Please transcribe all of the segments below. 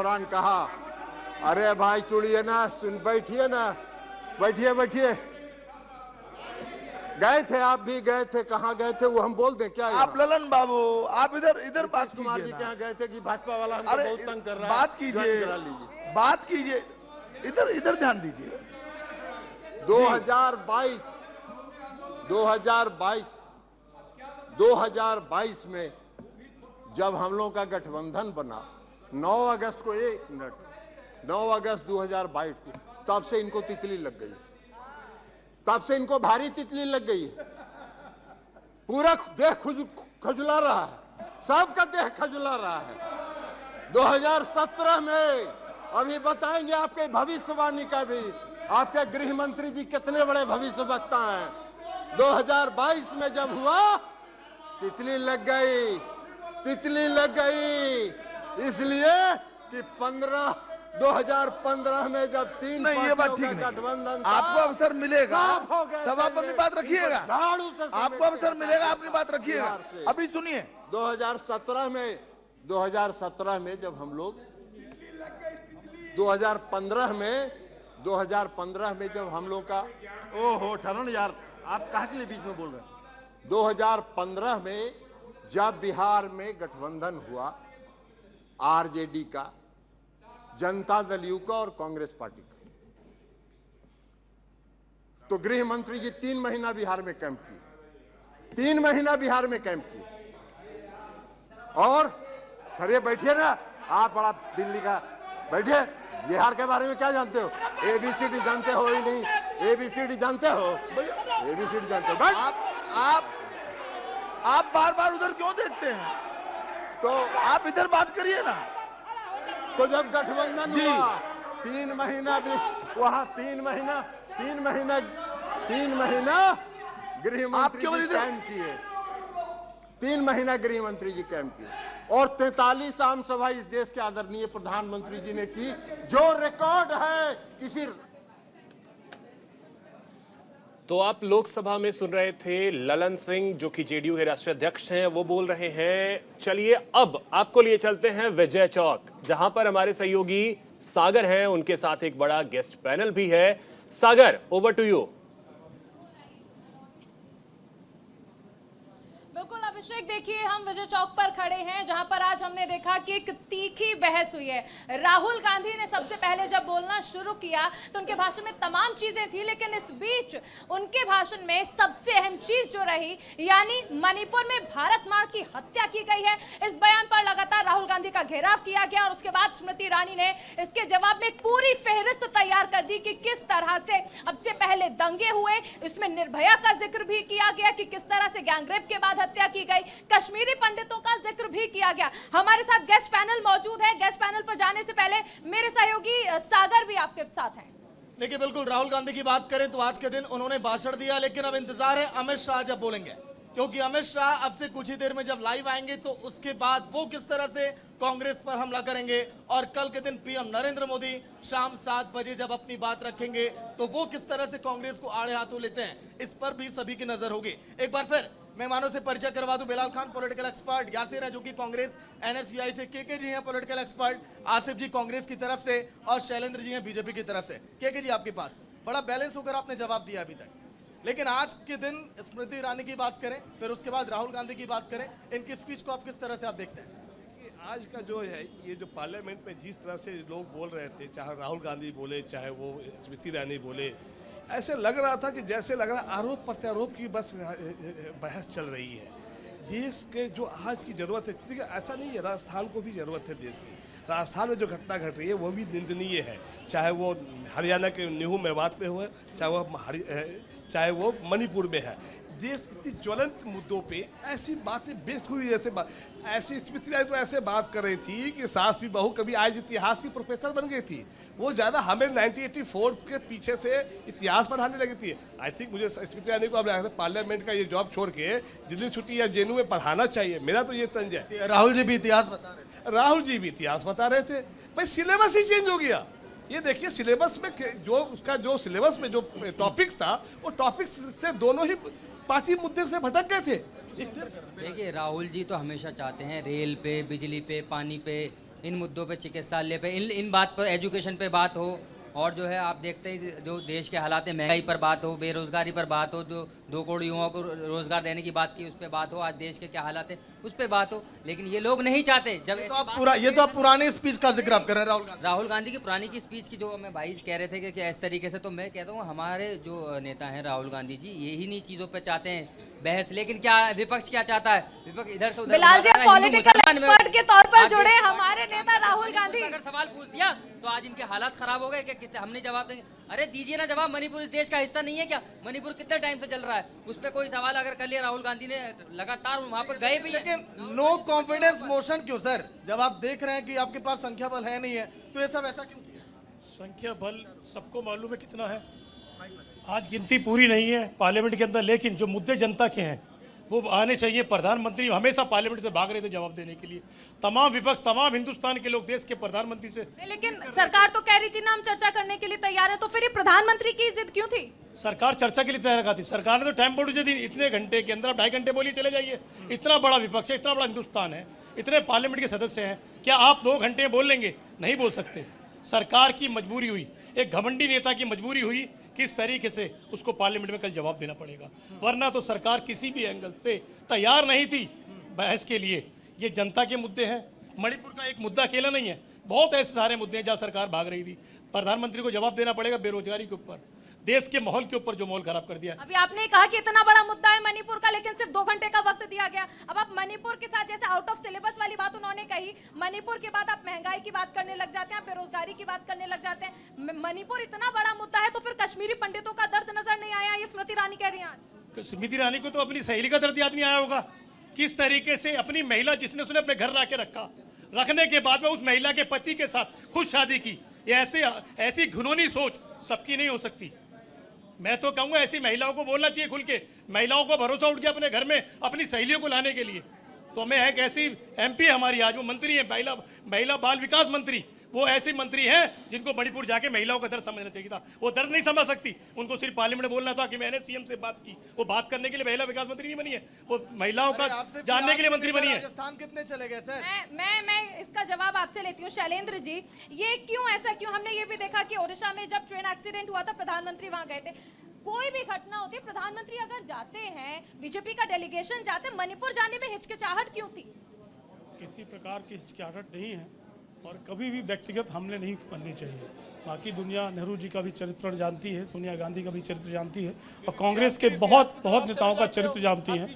दौरान कहा, अरे भाई चुड़िए ना, सुन, बैठिए ना, बैठिए बैठिए। गए थे, आप भी गए थे, कहाँ गए थे वो हम बोल दें क्या? आप ललन बाबू, आप इधर इधर बात कुमार जी कीजिए के ना। यहाँ गए थे कि भाजपा वाला हमको अरे बहुत तंग कर रहा है, बात कीजिए, करा लीजिए। बात कीजिए, इधर इधर ध्यान दीजिए। 2022 में जब हम लोगों का गठबंधन बना 9 अगस्त को, 1 मिनट, 9 अगस्त 2022 को, तब से इनको तितली लग गई, तब से इनको भारी तितली लग गई। पूरा देह खजुला रहा है, सबका देह खजुला रहा है। 2017 में अभी बताएंगे आपके भविष्यवाणी का भी, आपके गृह मंत्री जी कितने बड़े भविष्य वक्ता हैं। 2022 में जब हुआ, तितली लग गई, तितली लग गई, इसलिए कि 2015 में जब 3 नहीं, ये बात ठीक नहीं। गठबंधन था, आपको अवसर मिलेगा तब आप अपनी बात रखिएगा, आपको अवसर मिलेगा अपनी बात रखिएगा। अभी सुनिए, 2017 में जब हम लोग 2015 में जब हम लोग का, ओहो ठरण यार, आप कहाँ के लिए बीच में बोल रहे हैं? 2015 में जब बिहार में गठबंधन हुआ आरजेडी का, जनता दल यू का और कांग्रेस पार्टी का, तो गृह मंत्री जी 3 महीना बिहार में कैंप किए, 3 महीना बिहार में कैंप किए। और खड़े बैठिए ना, आप बड़ा दिल्ली का, बैठिए। बिहार के बारे में क्या जानते हो? ABCD जानते हो ही नहीं? ABCD जानते हो? ABCD जानते हो? आप बार बार उधर क्यों देखते हैं? तो आप इधर बात करिए ना। तो जब गठबंधन हुआ 3 महीना भी वहां, 3 महीना गृह मंत्री जी कैंप किए, 3 महीना गृह मंत्री जी कैंप किए, और 43 आम सभा इस देश के आदरणीय प्रधानमंत्री जी ने की, जो रिकॉर्ड है किसी। तो आप लोकसभा में सुन रहे थे ललन सिंह, जो कि जेडीयू के राष्ट्रीय अध्यक्ष हैं, वो बोल रहे हैं। चलिए अब आपको लिए चलते हैं विजय चौक, जहां पर हमारे सहयोगी सागर हैं, उनके साथ एक बड़ा गेस्ट पैनल भी है। सागर, ओवर टू यू। बिल्कुल अभिषेक, देखिए हम विजय चौक पर खड़े हैं, जहां पर आज हमने देखा कि एक तीखी बहस हुई है। राहुल गांधी ने सबसे पहले जब बोलना शुरू किया तो उनके भाषण में तमाम चीजें थी, लेकिन इस बीच उनके भाषण में सबसे अहम चीज जो रही, यानी मणिपुर में भारत मां की हत्या की गई है, इस बयान पर लगातार राहुल गांधी का घेराव किया गया। और उसके बाद स्मृति ईरानी ने इसके जवाब में एक पूरी फहरिस्त तैयार कर दी कि किस तरह से अब से पहले दंगे हुए, इसमें निर्भया का जिक्र भी किया गया कि किस तरह से गैंगरेप के बाद हत्या की गई, कश्मीरी पंडितों का जिक्र भी किया गया। हमारे साथ गेस्ट पैनल मौजूद है। गेस्ट पैनल पर जाने से पहले मेरे सहयोगी सागर भी आपके साथ हैं। देखिए, बिल्कुल राहुल गांधी की बात करें तो आज के दिन उन्होंने भाषण दिया, लेकिन अब इंतजार है अमित शाह जब बोलेंगे, क्योंकि अमित शाह अब से कुछ ही देर में जब लाइव आएंगे तो उसके बाद वो किस तरह से कांग्रेस पर हमला करेंगे, और कल के दिन पीएम नरेंद्र मोदी शाम 7 बजे जब अपनी बात रखेंगे तो वो किस तरह से कांग्रेस को आड़े हाथों लेते हैं, इस पर भी सभी की नजर होगी। एक बार फिर मेहमानों से परिचय करवा दूं। बिलाल खान पॉलिटिकल एक्सपर्ट, यासिर है जो कि कांग्रेस NSUI से, के जी हैं पॉलिटिकल एक्सपर्ट, आसिफ जी कांग्रेस की तरफ से, और शैलेंद्र जी हैं बीजेपी की तरफ से। के जी आपके पास बड़ा बैलेंस होकर आपने जवाब दिया अभी तक, लेकिन आज के दिन स्मृति ईरानी की बात करें, फिर उसके बाद राहुल गांधी की बात करें, इनकी स्पीच को आप किस तरह से आप देखते हैं? आज का जो है ये जो पार्लियामेंट में जिस तरह से लोग बोल रहे थे, चाहे राहुल गांधी बोले चाहे वो स्मृति ईरानी बोले, ऐसे लग रहा था कि जैसे लग रहा आरोप प्रत्यारोप की बस बहस चल रही है। देश के जो आज की जरूरत है, देखिए ऐसा नहीं है, राजस्थान को भी जरूरत है देश की। राजस्थान में जो घटना घट रही है वो भी निंदनीय है, चाहे वो हरियाणा के न्यू मेवात पे हो, चाहे वो मणिपुर में है। देश इतनी ज्वलंत मुद्दों पे ऐसी बातें बेच हुई, ऐसी स्मृति तो ऐसे बात कर रही थी कि सास भी बहू कभी आज इतिहास की प्रोफेसर बन गई थी। वो ज़्यादा हमें 1984 के पीछे से इतिहास पढ़ाने लगी थी। आई थिंक मुझे स्मृति ईरानी को अब पार्लियामेंट का ये जॉब छोड़ के दिल्ली छुट्टी या जेएनयू में पढ़ाना चाहिए, मेरा तो ये तंज है। राहुल जी भी इतिहास बता रहे थे, राहुल जी भी इतिहास बता रहे थे। भाई सिलेबस ही चेंज हो गया। ये देखिए सिलेबस में जो सिलेबस में जो टॉपिक्स था, वो टॉपिक्स से दोनों ही पार्टी मुद्दे से भटक गए थे। देखिए राहुल जी तो हमेशा चाहते हैं रेल पे, बिजली पे, पानी पे इन मुद्दों पे, चिकित्सालय पे, इन बात पर, एजुकेशन पे बात हो, और जो है आप देखते हैं जो देश के हालात है, महंगाई पर बात हो, बेरोजगारी पर बात हो, जो 2 करोड़ युवाओं को रोजगार देने की बात की उस पर बात हो, आज देश के क्या हालात है उस पर बात हो, लेकिन ये लोग नहीं चाहते। जब ये तो आप पुराने स्पीच का जिक्र आप कर रहे हैं राहुल गांधी की पुरानी की स्पीच की, जो मैं भाई कह रहे थे कि इस तरीके से, तो मैं कहता हूँ हमारे जो नेता हैं राहुल गांधी जी यही नहीं चीज़ों पे चाहते हैं बहस, लेकिन क्या विपक्ष क्या चाहता है? विपक्ष इधर से उधर। बिलाल जी पॉलिटिकल एक्सपर्ट के तौर पर जुड़े हमारे नेता राहुल गांधी। अगर सवाल पूछ दिया तो आज इनके हालात खराब हो गए कि हमने जवाब देंगे। अरे दीजिए ना जवाब, मणिपुर इस देश का हिस्सा नहीं है क्या? मणिपुर कितने टाइम से चल रहा है, उस पर कोई सवाल अगर कर लिया राहुल गांधी ने, लगातार वहां पर गए भी। लेकिन नो कॉन्फिडेंस मोशन क्यों सर? जब आप देख रहे हैं कि आपके पास संख्या बल है नहीं है, तो ये सब ऐसा क्यों किया? संख्या बल सबको मालूम है कितना है, आज गिनती पूरी नहीं है पार्लियामेंट के अंदर, लेकिन जो मुद्दे जनता के हैं वो आने चाहिए। प्रधानमंत्री हमेशा पार्लियामेंट से भाग रहे थे जवाब देने के लिए, तमाम विपक्ष, तमाम हिंदुस्तान के लोग देश के प्रधानमंत्री से। लेकिन सरकार तो कह रही थी ना हम चर्चा करने के लिए तैयार है, तो फिर ये प्रधानमंत्री की जिद क्यों थी? सरकार चर्चा के लिए तैयार रखा थी, सरकार ने तो टाइम बोर्ड दी, इतने घंटे के अंदर आप 2.5 घंटे बोलिए चले जाइए। इतना बड़ा विपक्ष है, इतना बड़ा हिंदुस्तान है, इतने पार्लियामेंट के सदस्य हैं, क्या आप 2 घंटे बोल लेंगे? नहीं बोल सकते। सरकार की मजबूरी हुई, एक घमंडी नेता की मजबूरी हुई, किस तरीके से उसको पार्लियामेंट में कल जवाब देना पड़ेगा, वरना तो सरकार किसी भी एंगल से तैयार नहीं थी बहस के लिए। ये जनता के मुद्दे हैं, मणिपुर का एक मुद्दा अकेला नहीं है, बहुत ऐसे सारे मुद्दे हैं जहां सरकार भाग रही थी। प्रधानमंत्री को जवाब देना पड़ेगा बेरोजगारी के ऊपर, देश के माहौल के ऊपर जो माहौल खराब कर दिया। अभी आपने कहा कि इतना बड़ा मुद्दा है मणिपुर का, लेकिन सिर्फ 2 घंटे का वक्त दिया गया। अब आप मणिपुर के साथ, जैसे आउट ऑफ सिलेबस वाली बात उन्होंने कही, मणिपुर के बाद आप महंगाई की बात करने लग जाते हैं, बेरोजगारी की बात करने लग जाते हैं। मणिपुर इतना बड़ा मुद्दा है तो फिर कश्मीरी पंडितों का दर्द नजर नहीं आया, ये स्मृति ईरानी कह रही हैं आज। स्मृति ईरानी को तो अपनी सहेली का दर्द याद नहीं आया होगा, किस तरीके से अपनी महिला जिसने उसने अपने घर लाके रखा, रखने के बाद में उस महिला के पति के साथ खुद शादी की। ये ऐसी घिनौनी सोच सबकी नहीं हो सकती। मैं तो कहूंगा ऐसी महिलाओं को बोलना चाहिए खुल के, महिलाओं को भरोसा उठ गया अपने घर में अपनी सहेलियों को लाने के लिए। तो हमें एक ऐसी एमपी हमारी आज, वो मंत्री है महिला बाल विकास मंत्री, वो ऐसी मंत्री हैं जिनको मणिपुर जाके महिलाओं का दर्द समझना चाहिए था। वो दर्द नहीं समझ सकती, उनको सिर्फ पार्लियामेंट में बोलना था कि मैंने सीएम से बात की। वो बात करने के लिए महिला विकास मंत्री नहीं बनी है, वो महिलाओं का जानने के लिए मंत्री बनी है। राजस्थान कितने चले गए सर? मैं इसका जवाब आपसे लेती हूँ शैलेंद्र जी, ये क्यों ऐसा क्यों? हमने ये भी देखा कि ओडिशा में जब ट्रेन एक्सीडेंट हुआ था प्रधानमंत्री वहां गए थे। कोई भी घटना होती है, प्रधानमंत्री अगर जाते हैं, बीजेपी का डेलीगेशन जाते, मणिपुर जाने में हिचकिचाहट क्यों थी? किसी प्रकार की हिचकिचाहट नहीं है और कभी भी व्यक्तिगत हमले नहीं करनी चाहिए। बाकी दुनिया नेहरू जी का भी चरित्र जानती है, सोनिया गांधी का भी चरित्र जानती है, और कांग्रेस के बहुत नेताओं का चरित्र जानती है।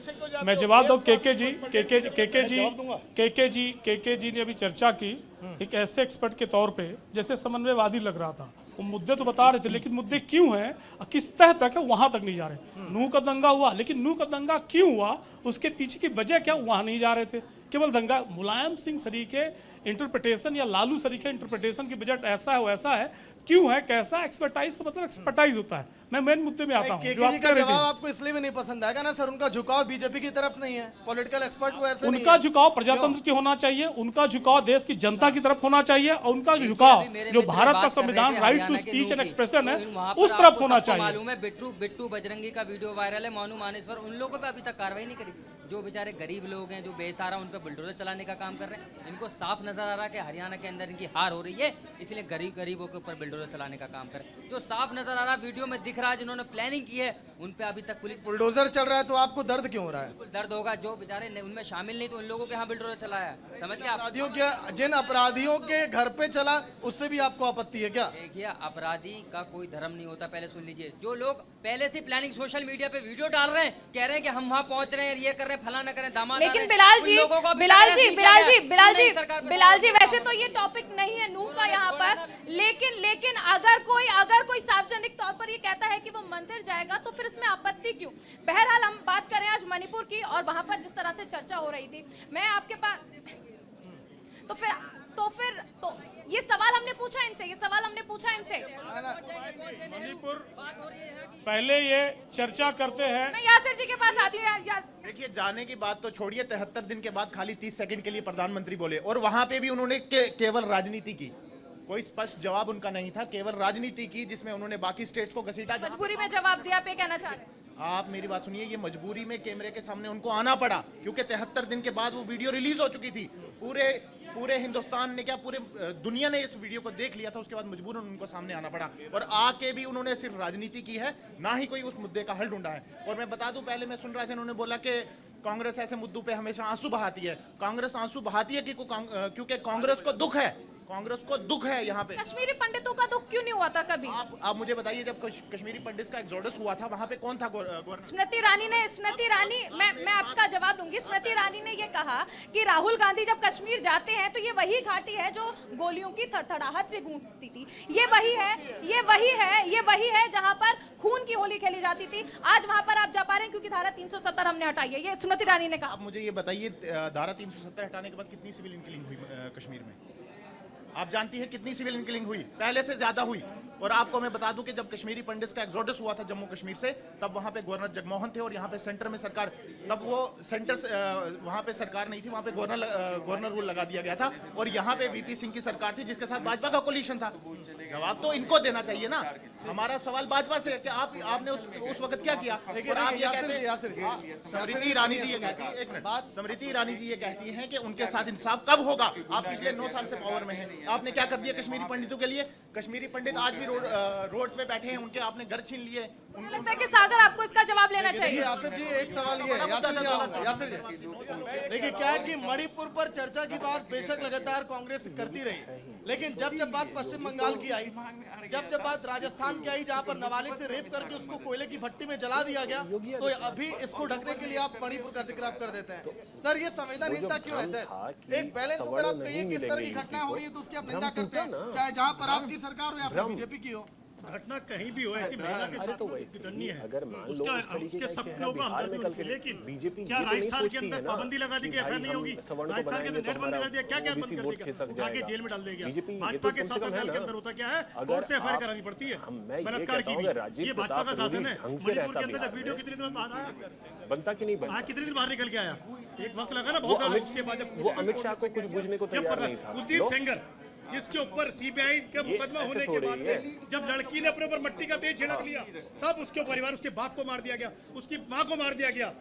मैं जवाब दूं, केके जी ने अभी चर्चा की एक ऐसे एक्सपर्ट के तौर पे जैसे समन्वयवादी लग रहा था। वो मुद्दे तो बता रहे थे, लेकिन मुद्दे क्यों हैं, किस तह तक है, वहां तक नहीं जा रहे। नूह का दंगा हुआ, लेकिन नूह का दंगा क्यों हुआ, उसके पीछे की वजह क्या, वहां नहीं जा रहे थे। केवल दंगा, मुलायम सिंह सरीके इंटरप्रिटेशन या लालू सरीके इंटरप्रिटेशन की वजह ऐसा है वैसा है, क्यों है, कैसा, एक्सपर्टाइज का मतलब एक्सपर्टाइज होता है। मैं मेन मुद्दे में आता हूं। केके का जवाब आपको इसलिए भी नहीं पसंद आएगा ना सर, उनका झुकाव बीजेपी की तरफ नहीं है, पॉलिटिकल एक्सपर्ट वो ऐसे नहीं है। उनका झुकाव प्रजातंत्र की होना चाहिए, उनका झुकाव देश की जनता की तरफ होना चाहिए, और उनका झुकाव जो भारत का संविधान right to speech and expression है उस तरफ होना चाहिए। मालूम है बिट्टू बजरंगी का वीडियो वायरल है, मोनू मानेश्वर, उन लोगों पे अभी तक कार्रवाई नहीं करी। जो बेचारे गरीब लोग हैं, जो बेसहारा, उन पे बुलडोजर चलाने का काम कर रहे हैं। इनको साफ नजर आ रहा है कि हरियाणा के अंदर इनकी हार हो रही है, इसलिए गरीबों के ऊपर बुलडोजर चलाने का काम करें। जो साफ नजर आ रहा है वीडियो में दिख रहा है, जिन्होंने प्लानिंग की है उन पे अभी तक पुलिस। बुलडोजर चल रहा है तो आपको दर्द क्यों हो रहा है? दर्द होगा, जो बेचारे उनमें शामिल नहीं तो उन लोगों के यहाँ बुलडोजर चलाया है, समझ गया। जिन अपराधियों के घर पे चला उससे भी आपको आपत्ति है क्या? देखिए, अपराधी का कोई धर्म नहीं होता, पहले सुन लीजिए। जो लोग पहले से प्लानिंग सोशल मीडिया पे वीडियो डाल रहे हैं, कह रहे हैं कि हम वहाँ पहुंच रहे हैं, ये कर रहे हैं, फलाना करें, दामाद। लेकिन बिलाल जी वैसे तो ये टॉपिक नहीं है नूह का यहाँ पर, लेकिन अगर कोई सार्वजनिक तौर पर ये कहता है कि वो मंदिर जाएगा तो फिर इसमें आपत्ति क्यों? बहरहाल हम बात करें आज मणिपुर की, और वहां पर जिस तरह से चर्चा हो रही थी, मैं आपके पास तो ये सवाल हमने पूछा इनसे, मणिपुर पहले ये चर्चा करते हैं। मैं यासिर जी के पास आती हूँ। देखिए, जाने की बात तो छोड़िए, 73 दिन के बाद खाली 30 सेकंड के लिए प्रधानमंत्री बोले, और वहां पे भी उन्होंने केवल राजनीति की, कोई स्पष्ट जवाब उनका नहीं था, केवल राजनीति की, जिसमें उन्होंने बाकी स्टेट्स को घसीटा। मजबूरी में जवाब दिया, आप ये कहना चाह रहे हैं? आप मेरी बात सुनिए, ये मजबूरी में कैमरे के सामने उनको आना पड़ा, क्योंकि 73 दिन के बाद वो वीडियो रिलीज हो चुकी थी। पूरे पूरे हिंदुस्तान ने क्या, पूरे दुनिया ने इस वीडियो को देख लिया था, उसके बाद मजबूरन उनको सामने आना पड़ा और आके भी उन्होंने सिर्फ राजनीति की है, ना ही कोई उस मुद्दे का हल ढूंढा है। और मैं बता दूं, पहले मैं सुन रहा था, उन्होंने बोला कि कांग्रेस ऐसे मुद्दों पे हमेशा आंसू बहाती है। कांग्रेस आंसू बहाती है क्योंकि कांग्रेस को दुख है, कांग्रेस को दुख है यहाँ पे। कश्मीरी पंडितों का दुख क्यों नहीं हुआ था कभी? आप मुझे बताइए, जब कश्मीरी पंडित का एक्सोडस हुआ था, वहाँ पे कौन था गवर्नर? स्मृति ईरानी मैं आपका जवाब दूंगी। स्मृति ईरानी ने ये कहा कि राहुल गांधी जब कश्मीर जाते हैं तो ये वही घाटी है जो गोलियों की थरथराहट से गूंजती थी। ये वही है जहां पर खून की होली खेली जाती थी। आज वहां पर आप जा पा रहे हैं क्योंकि धारा 370 हमने हटाई है। ये स्मृति ईरानी ने कहा। आप मुझे ये बताइए, धारा 370 हटाने के बाद कितनी सिविलियन किलिंग हुई कश्मीर में? आप जानती हैं कितनी सिविलियन किलिंग हुई? पहले से ज्यादा हुई। और आपको मैं बता दूं कि जब कश्मीरी पंडित का एक्सोडस हुआ था जम्मू कश्मीर से, तब वहां पे गवर्नर जगमोहन थे और यहाँ पे सेंटर में सरकार, तब वो सेंटर वहां पे सरकार नहीं थी, वहां पे गवर्नर रूल लगा दिया गया था और यहाँ पे वीपी सिंह की सरकार थी जिसके साथ भाजपा का कोलिशन था। जवाब तो इनको देना चाहिए ना। हमारा सवाल भाजपा से है कि आपने उस वक्त क्या किया? और आप ये कहते हैं, स्मृति ईरानी जी ये कहती है, एक मिनट, स्मृति ईरानी जी ये कहती हैं कि उनके साथ इंसाफ कब होगा? आप पिछले 9 साल से पावर में हैं, आपने क्या कर दिया कश्मीरी पंडितों के लिए? कश्मीरी पंडित आज भी रोड पे बैठे हैं, उनके आपने घर छीन लिए। मुझे लगता है कि सागर आपको इसका जवाब लेना चाहिए। यासिर जी, एक सवाल ये है, यासिर जी, देखिए क्या है कि मणिपुर पर चर्चा की बात बेशक लगातार कांग्रेस करती रही, लेकिन जब बात पश्चिम बंगाल की आई, जब बात राजस्थान की आई, जहां पर नाबालिग से रेप करके उसको कोयले की भट्टी में जला दिया गया, तो अभी इसको ढकने के लिए आप मणिपुर का जिक्र आप कर देते हैं। सर, ये संवेदनहीनता क्यों है सर? एक बैलेंस होकर आप कहिए किस तरह की घटना हो रही है तो उसकी आप निंदा करते हैं, चाहे जहां पर आपकी सरकार हो या फिर बीजेपी की हो। घटना कहीं भी हो, ऐसी महिला के साथ दंडनीय है। उसके सब लोगों का हमदर्दी होती है, लेकिन क्या राजस्थान के अंदर पाबंदी लगा दी कि एफआईआर नहीं होगी? राजस्थान के अंदर नेट बंद कर दिया, क्या बंद कर देगा? उठा के जेल में डाल देगा। भाजपा के शासनकाल के अंदर होता क्या है, कोर्ट से एफआईआर करानी पड़ती है बलात्कार की भी। ये भाजपा का शासन है। मणिपुर के अंदर जब वीडियो कितने दिन बाद आया, बनता कि नहीं बनता? कितने दिन बाहर निकल के आया? एक वक्त लगा ना बहुत ज्यादा। उसके बाद वो अमित शाह को कुछ बुझने को तैयार नहीं था। कुलदीप सेंगर, जिसके ऊपर सीबीआई का मुकदमा होने के बाद जब लड़की ने अपने ऊपर मट्टी का तेज छिड़क लिया, तब उसके परिवार, उसके बाप को मार दिया गया, उसकी मां को मार दिया गया,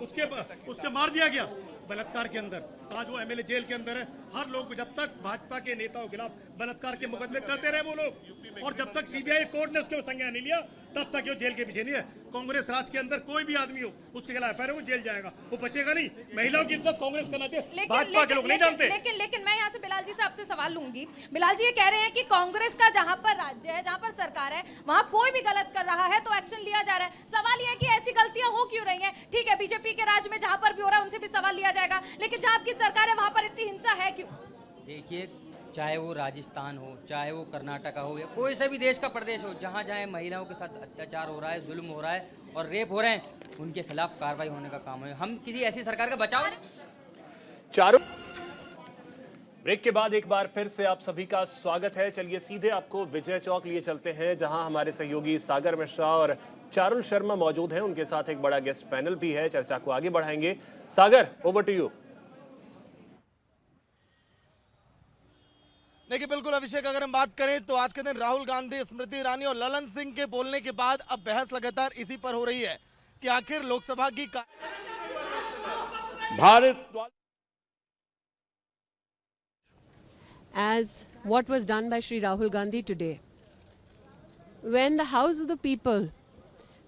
उसके मार दिया गया बलात्कार के अंदर। आज वो एमएलए जेल के अंदर है। हर लोग, जब तक भाजपा के नेताओं के खिलाफ बलात्कार के मुकदमे करते रहे वो लोग, और जब तक सीबीआई कोर्ट ने उसके संज्ञान नहीं लिया, तब तक वो जेल के पीछे नहीं है। कांग्रेस राज के अंदर कोई भी आदमी हो, उसके खिलाफ एफआईआर हो, जेल जाएगा, वो बचेगा नहीं। महिलाओं की इज्जत कांग्रेस करना चाहिए, भाजपा के लोग नहीं जानते। लेकिन मैं यहाँ से बिलाल जी से आपसे सवाल लूंगी। बिलाल जी ये कह रहे हैं कि कांग्रेस का जहां पर राज्य है, जहां पर सरकार है, वहां कोई भी गलत कर रहा है तो एक्शन लिया जा रहा है। सवाल ये है कि ऐसी गलतियां हो क्यों रही हैं? ठीक है, बीजेपी के राज में जहां पर भी हो रहा है उनसे भी सवाल लिया जाएगा, लेकिन जहां आपकी सरकार है वहां पर इतनी हिंसा है क्यों? देखिए, चाहे वो राजस्थान हो, चाहे वो कर्नाटका हो, या कोई सा भी देश का प्रदेश हो, जहाँ जहाँ महिलाओं के साथ अत्याचार हो रहा है, जुल्म हो रहा है और रेप हो रहे हैं, उनके खिलाफ कार्रवाई होने का काम है। हम किसी ऐसी सरकार का बचाव नहीं। चारों ब्रेक के बाद एक बार फिर से आप सभी का स्वागत है। चलिए सीधे आपको विजय चौक लिए चलते हैं, जहां हमारे सहयोगी सागर मिश्रा और चारुल शर्मा मौजूद हैं। उनके साथ एक बड़ा गेस्ट पैनल भी है। चर्चा को आगे बढ़ाएंगे। सागर, ओवर टू यू। देखिए, बिल्कुल अभिषेक, अगर हम बात करें तो आज के दिन राहुल गांधी, स्मृति ईरानी और ललन सिंह के बोलने के बाद अब बहस लगातार इसी पर हो रही है कि आखिर लोकसभा की Bharat as what was done by Shri Rahul Gandhi today. When the House of the People,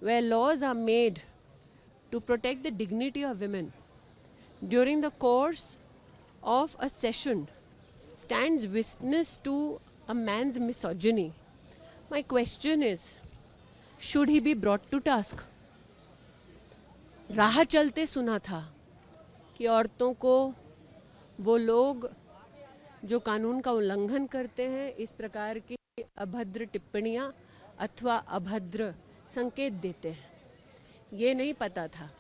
where laws are made to protect the dignity of women, during the course of a session, stands witness to a man's misogyny, my question is, should he be brought to task? राह चलते सुना था कि औरतों को वो लोग जो कानून का उल्लंघन करते हैं, इस प्रकार की अभद्र टिप्पणियां अथवा अभद्र संकेत देते हैं। ये नहीं पता था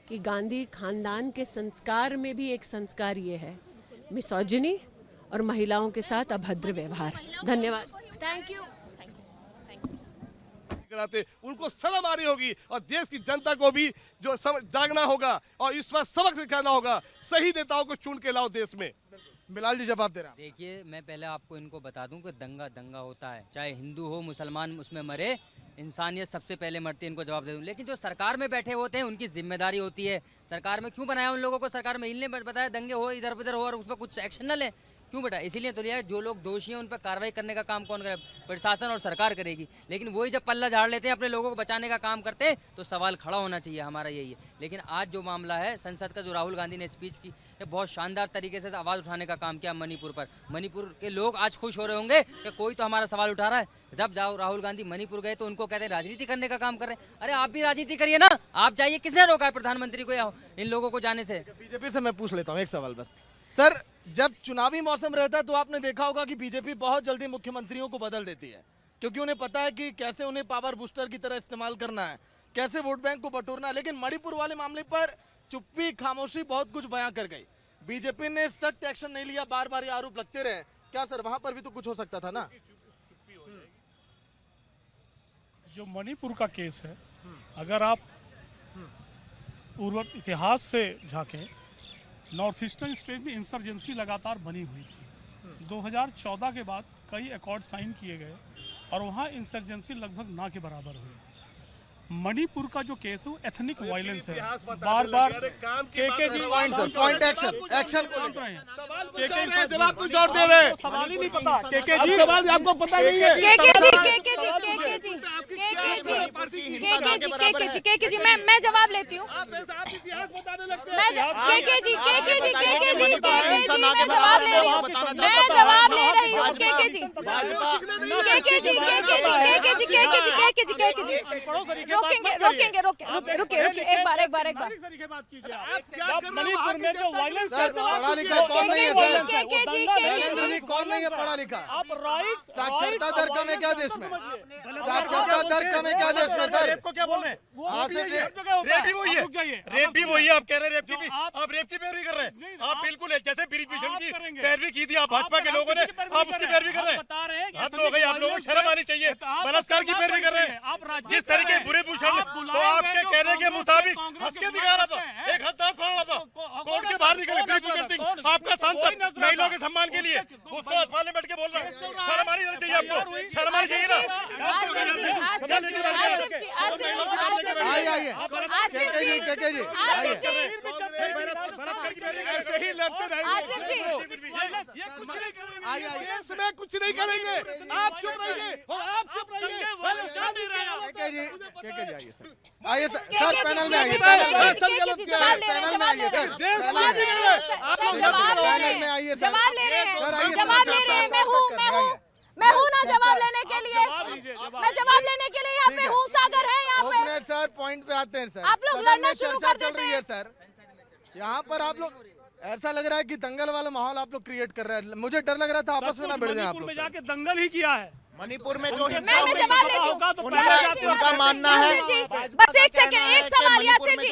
कि गांधी खानदान के संस्कार में भी एक संस्कार ये है, मिसोजिनी और महिलाओं के साथ अभद्र व्यवहार। धन्यवाद। Thank you. कराते उनको शर्म आ रही होगी और देश की जनता को भी जो जागना होगा और इस बार सबक सिखाना होगा। सही नेताओं को चुन के लाओ देश में। बिलाल जी जवाब दे रहा। देखिए, मैं पहले आपको इनको बता दूं कि दंगा दंगा होता है, चाहे हिंदू हो मुसलमान उसमें मरे, इंसानियत सबसे पहले मरती है। इनको जवाब दे दूं। लेकिन जो सरकार में बैठे होते हैं उनकी जिम्मेदारी होती है। सरकार में क्यों बनाया उन लोगों को? सरकार में इनने बताया दंगे हो, इधर उधर हो और उस पर कुछ एक्शन न ले। क्यों बेटा? इसीलिए तो लिया है, जो लोग दोषी हैं उन पर कार्रवाई करने का काम कौन करे? प्रशासन और सरकार करेगी। लेकिन वही जब पल्ला झाड़ लेते हैं, अपने लोगों को बचाने का काम करते हैं, तो सवाल खड़ा होना चाहिए, हमारा यही है। लेकिन आज जो मामला है संसद का, जो राहुल गांधी ने स्पीच की, ये बहुत शानदार तरीके से आवाज़ उठाने का काम किया मणिपुर पर। मणिपुर के लोग आज खुश हो रहे होंगे कि कोई तो हमारा सवाल उठा रहा है। जब जाओ राहुल गांधी मणिपुर गए तो उनको कहते हैं राजनीति करने का काम कर रहे हैं। अरे आप भी राजनीति करिए ना, आप जाइए। किसने रोका है प्रधानमंत्री को या इन लोगों को जाने से? बीजेपी से मैं पूछ लेता हूँ एक सवाल बस। सर, जब चुनावी मौसम रहता है तो आपने देखा होगा कि बीजेपी बहुत जल्दी मुख्यमंत्रियों को बदल देती है, क्योंकि उन्हें पता है कि कैसे उन्हें पावर बूस्टर की तरह इस्तेमाल करना है, कैसे वोट बैंक को बटोरना है। लेकिन मणिपुर वाले मामले पर चुप्पी खामोशी बहुत कुछ बयां कर गई। बीजेपी ने सख्त एक्शन नहीं लिया, बार बार ये आरोप लगते रहे। क्या सर वहां पर भी तो कुछ हो सकता था ना? जो मणिपुर का केस है, अगर आप पूर्व इतिहास से झांकें, नॉर्थ ईस्टर्न स्टेट में इंसर्जेंसी लगातार बनी हुई थी। 2014 के बाद कई अकॉर्ड साइन किए गए और वहाँ इंसर्जेंसी लगभग ना के बराबर हुई। मणिपुर का जो केस है वो एथनिक वायलेंस है। बार बार के जी पॉइंट एक्शन जवाब कुछ और दे रहे, सवाल ही नहीं पता। के जी सवाल आपको पता नहीं है। के जी मैं जवाब लेती हूँ। मैं जवाब ले रही हूँ। के जी रोकेंगे एक बार मणिपुर में जो वायलेंस पढ़ा लिखा कौन नहीं है सर? कौन नहीं है पढ़ा लिखा? साक्षरता दर कम है क्या देश में? साक्षरता दर कम है क्या देश में सर? रेप को क्या बोल रहे हैं? रेप भी वही है, रेप भी वही है। आप कह रहे हैं रेप की भी, आप रेप की पैरवी कर रहे हैं। आप बिल्कुल जैसे ब्रिटिशन की पैरवी की थी आप भाजपा के लोगों ने, आप उसकी पैरवी कर रहे हैं। हद हो गई, आप लोगों को शर्म आनी चाहिए। बलात्कार की पैरवी कर रहे हैं। जिस तरीके बुरे भूषण तो आपके कहने के मुताबिक हंस के दिखा रहा था, एक हद फाड़ रहा था, कोर्ट के बाहर निकल ब्रिजभूषण सिंह आपका सांसद महिलाओं के सम्मान के लिए उसको पार्लियामेंट के बोल रहा है। शर्म आनी चाहिए आपको, शर्म आनी चाहिए ना। ऐसे ही लड़ते रहेंगे, कुछ नहीं करेंगे। आप चुप रहिए और आप चुप रहिए। आइए सर, पैनल में आइए, पैनल में आइए सर, मैं हूँ ना जवाब लेने के लिए। मैं जवाब लेने के लिए यहाँ पे हूँ। सागर है यहाँ पे। सर पॉइंट पे आते हैं सर। आप लोग लड़ना शुरू कर देते हैं सर। यहाँ पर आप लोग ऐसा लग रहा है कि दंगल वाला माहौल आप लोग क्रिएट कर रहे हैं। मुझे डर लग रहा था आपस में ना भिड़ जाए आप लोग। जाके दंगल ही किया है मणिपुर में जो मैं जवाब लेती हूँ। उनका मानना है बस एक सेकंड, एक सवाल यासिर जी,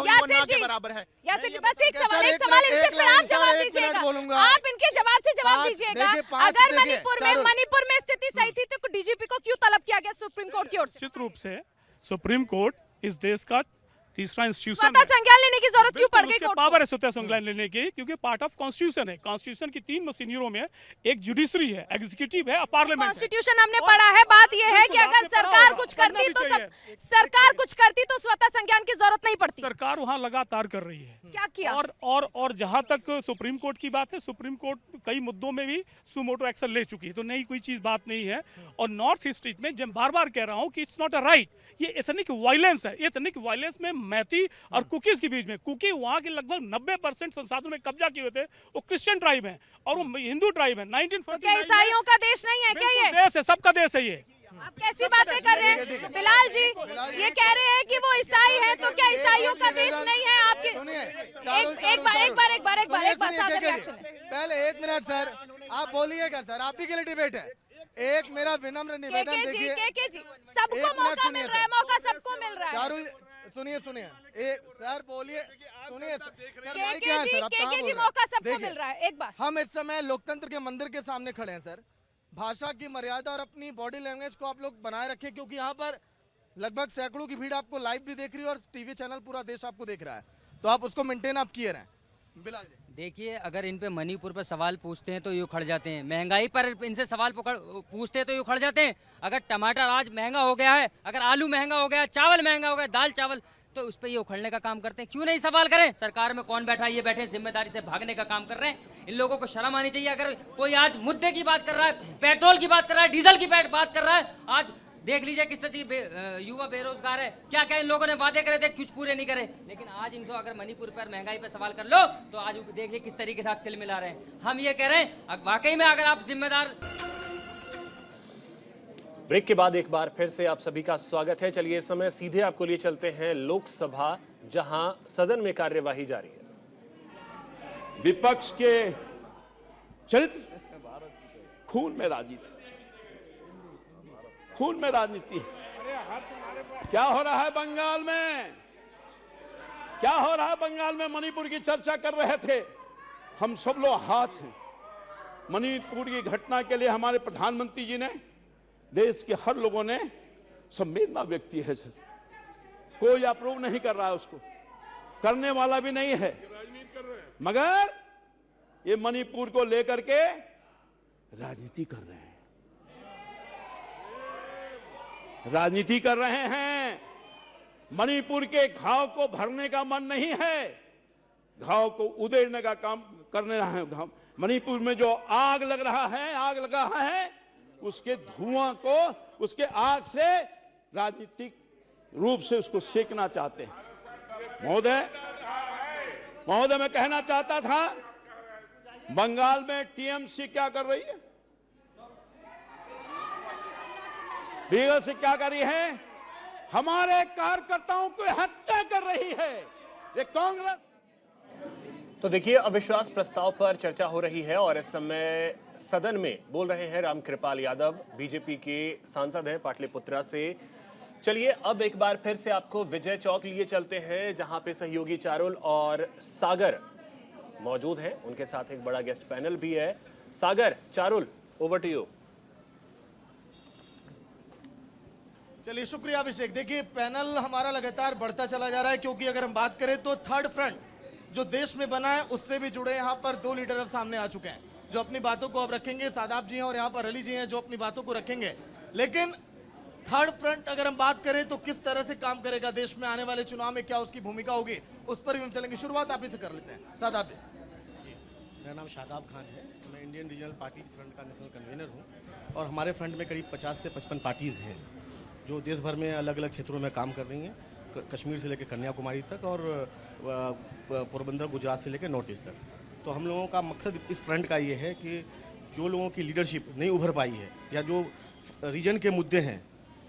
यासिर जी बराबर है। यासिर जी बस एक सवाल इनसे फिर आप जवाब दीजिएगा। आप इनके जवाब से जवाब दीजिएगा। अगर मणिपुर में स्थिति सही थी तो डीजीपी को क्यों तलब किया गया सुप्रीम कोर्ट की ओर से? निश्चित रूप से सुप्रीम कोर्ट इस देश का तीसरा इंस्टीट्यूशन स्वतः संज्ञान लेने की जरूरत क्यों पड़ गई? पावर है स्वतः संज्ञान लेने की, क्योंकि पार्ट ऑफ कॉन्स्टिट्यूशन है। कॉन्स्टिट्यूशन की 3 मशीनरियों में एक जुडिशरी है, एग्जीक्यूटिव है, पार्लियामेंट। कॉन्स्टिट्यूशन हमने पढ़ा है। बात यह है कि अगर सरकार कुछ करती तो स्वतः संज्ञान की जरूरत नहीं पड़ती। सरकार वहाँ लगातार कर रही है। क्या किया? और जहां तक सुप्रीम कोर्ट की बात है, सुप्रीम कोर्ट कई मुद्दों में भी सुमोटो एक्शन ले चुकी है, तो नई कोई चीज बात नहीं है। और नॉर्थ ईस्ट में जब बार बार कह रहा हूं कि इट्स नॉट अ राइट, ये एथनिक वायलेंस है। एथनिक वायलेंस में मैती और कुकीज के बीच में, कुकी वहां के लगभग 90% संसाधनों में कब्जा किए हुए थे। वो क्रिश्चियन ट्राइब है और वो हिंदू ट्राइब है। 1949 तो क्या ईसाइयों का देश नहीं है क्या? ये देश है, सबका देश है। ये आप कैसी बातें कर रहे हैं बिलाल जी? ये कह रहे हैं कि वो ईसाई है, तो क्या ईसाइयों का देश नहीं है? आपके एक बार सादर रिएक्शन है। पहले 1 मिनट सर, आप बोलिएगा सर, आप ही के लिए डिबेट है। एक मेरा विनम्र निवेदन देखिए, सबको मौका मिल रहा है, मौका सबको मिल रहा है। सुनिए एक सर बोलिए, सुनिए सर, मौका सबको मिल रहा है। एक बार हम इस समय लोकतंत्र के मंदिर के सामने खड़े हैं सर। भाषा की मर्यादा और अपनी बॉडी लैंग्वेज को आप लोग बनाए रखें, क्योंकि यहाँ पर लगभग सैकड़ों की भीड़ आपको लाइव भी देख रही है और टीवी चैनल पूरा देश आपको देख रहा है, तो आप उसको मेंटेन आप किए रहें। बिलाल जी देखिए, अगर इन पे मणिपुर पर सवाल पूछते हैं तो ये उखड़ जाते हैं। महंगाई पर इनसे सवाल पूछते हैं तो ये उखड़ जाते हैं। अगर टमाटर आज महंगा हो गया है, अगर आलू महंगा हो गया, चावल महंगा हो गया, दाल चावल तो उस पर ये उखड़ने का काम करते हैं। क्यों नहीं सवाल करें? सरकार में कौन बैठा है? ये बैठे जिम्मेदारी से भागने का काम कर रहे हैं। इन लोगों को शर्म आनी चाहिए। अगर कोई आज मुद्दे की बात कर रहा है, पेट्रोल की बात कर रहा है, डीजल की बात कर रहा है, आज देख लीजिए किस तरह की युवा बेरोजगार है। क्या क्या इन लोगों ने वादे करे थे, कुछ पूरे नहीं करे। लेकिन आज इनको अगर मणिपुर पर महंगाई पर सवाल कर लो तो आज देखिए किस तरीके से साथ तिल मिला रहे हैं। हम ये कह रहे हैं वाकई में अगर आप जिम्मेदार। ब्रेक के बाद एक बार फिर से आप सभी का स्वागत है। चलिए इस समय सीधे आपको लिए चलते हैं लोकसभा, जहां सदन में कार्यवाही जारी है। विपक्ष के चरित्र, खून में राजनीति, खून में राजनीति। क्या हो रहा है बंगाल में? क्या हो रहा है बंगाल में? मणिपुर की चर्चा कर रहे थे, हम सब लोग हाथ हैं। मणिपुर की घटना के लिए हमारे प्रधानमंत्री जी ने, देश के हर लोगों ने संवेदना व्यक्त की है सर। कोई अप्रूव नहीं कर रहा है, उसको करने वाला भी नहीं है, मगर ये मणिपुर को लेकर के राजनीति कर रहे हैं, राजनीति कर रहे हैं। मणिपुर के घाव को भरने का मन नहीं है, घाव को उधेड़ने का काम करने रहा है। मणिपुर में जो आग लग रहा है, आग लगा है, उसके धुआं को, उसके आग से राजनीतिक रूप से उसको सेकना चाहते हैं। महोदय मैं कहना चाहता था, बंगाल में टीएमसी क्या कर रही है, बीगल से क्या कर रही है? हमारे कार्यकर्ताओं को हत्या कर रही है ये कांग्रेस। तो देखिए, अविश्वास प्रस्ताव पर चर्चा हो रही है और इस समय सदन में बोल रहे हैं रामकृपाल यादव, बीजेपी के सांसद हैं पाटलिपुत्रा से। चलिए अब एक बार फिर से आपको विजय चौक लिए चलते हैं, जहां पे सहयोगी चारुल और सागर मौजूद हैं। उनके साथ एक बड़ा गेस्ट पैनल भी है। सागर, चारुल, ओवर टू यू। चलिए शुक्रिया अभिषेक। देखिए पैनल हमारा लगातार बढ़ता चला जा रहा है, क्योंकि अगर हम बात करें तो थर्ड फ्रंट जो देश में बना है उससे भी जुड़े यहाँ पर दो लीडर अब सामने आ चुके हैं जो अपनी बातों को अब रखेंगे। सादाब जी हैं और यहाँ पर अली जी हैं जो अपनी बातों को रखेंगे। लेकिन थर्ड फ्रंट अगर हम बात करें तो किस तरह से काम करेगा देश में, आने वाले चुनाव में क्या उसकी भूमिका होगी, उस पर भी हम चलेंगे। शुरुआत आप ही से कर लेते हैं, सादाब जी। मेरा नाम शादाब खान है, मैं इंडियन रीजनल पार्टी फ्रंट का नेशनल कन्वीनर हूँ और हमारे फ्रंट में करीब 50 से 55 पार्टीज़ हैं जो देश भर में अलग अलग क्षेत्रों में काम कर रही हैं, कश्मीर से लेकर कन्याकुमारी तक और पोरबंदर गुजरात से लेकर नॉर्थ ईस्ट तक। तो हम लोगों का मकसद इस फ्रंट का ये है कि जो लोगों की लीडरशिप नहीं उभर पाई है या जो रीजन के मुद्दे हैं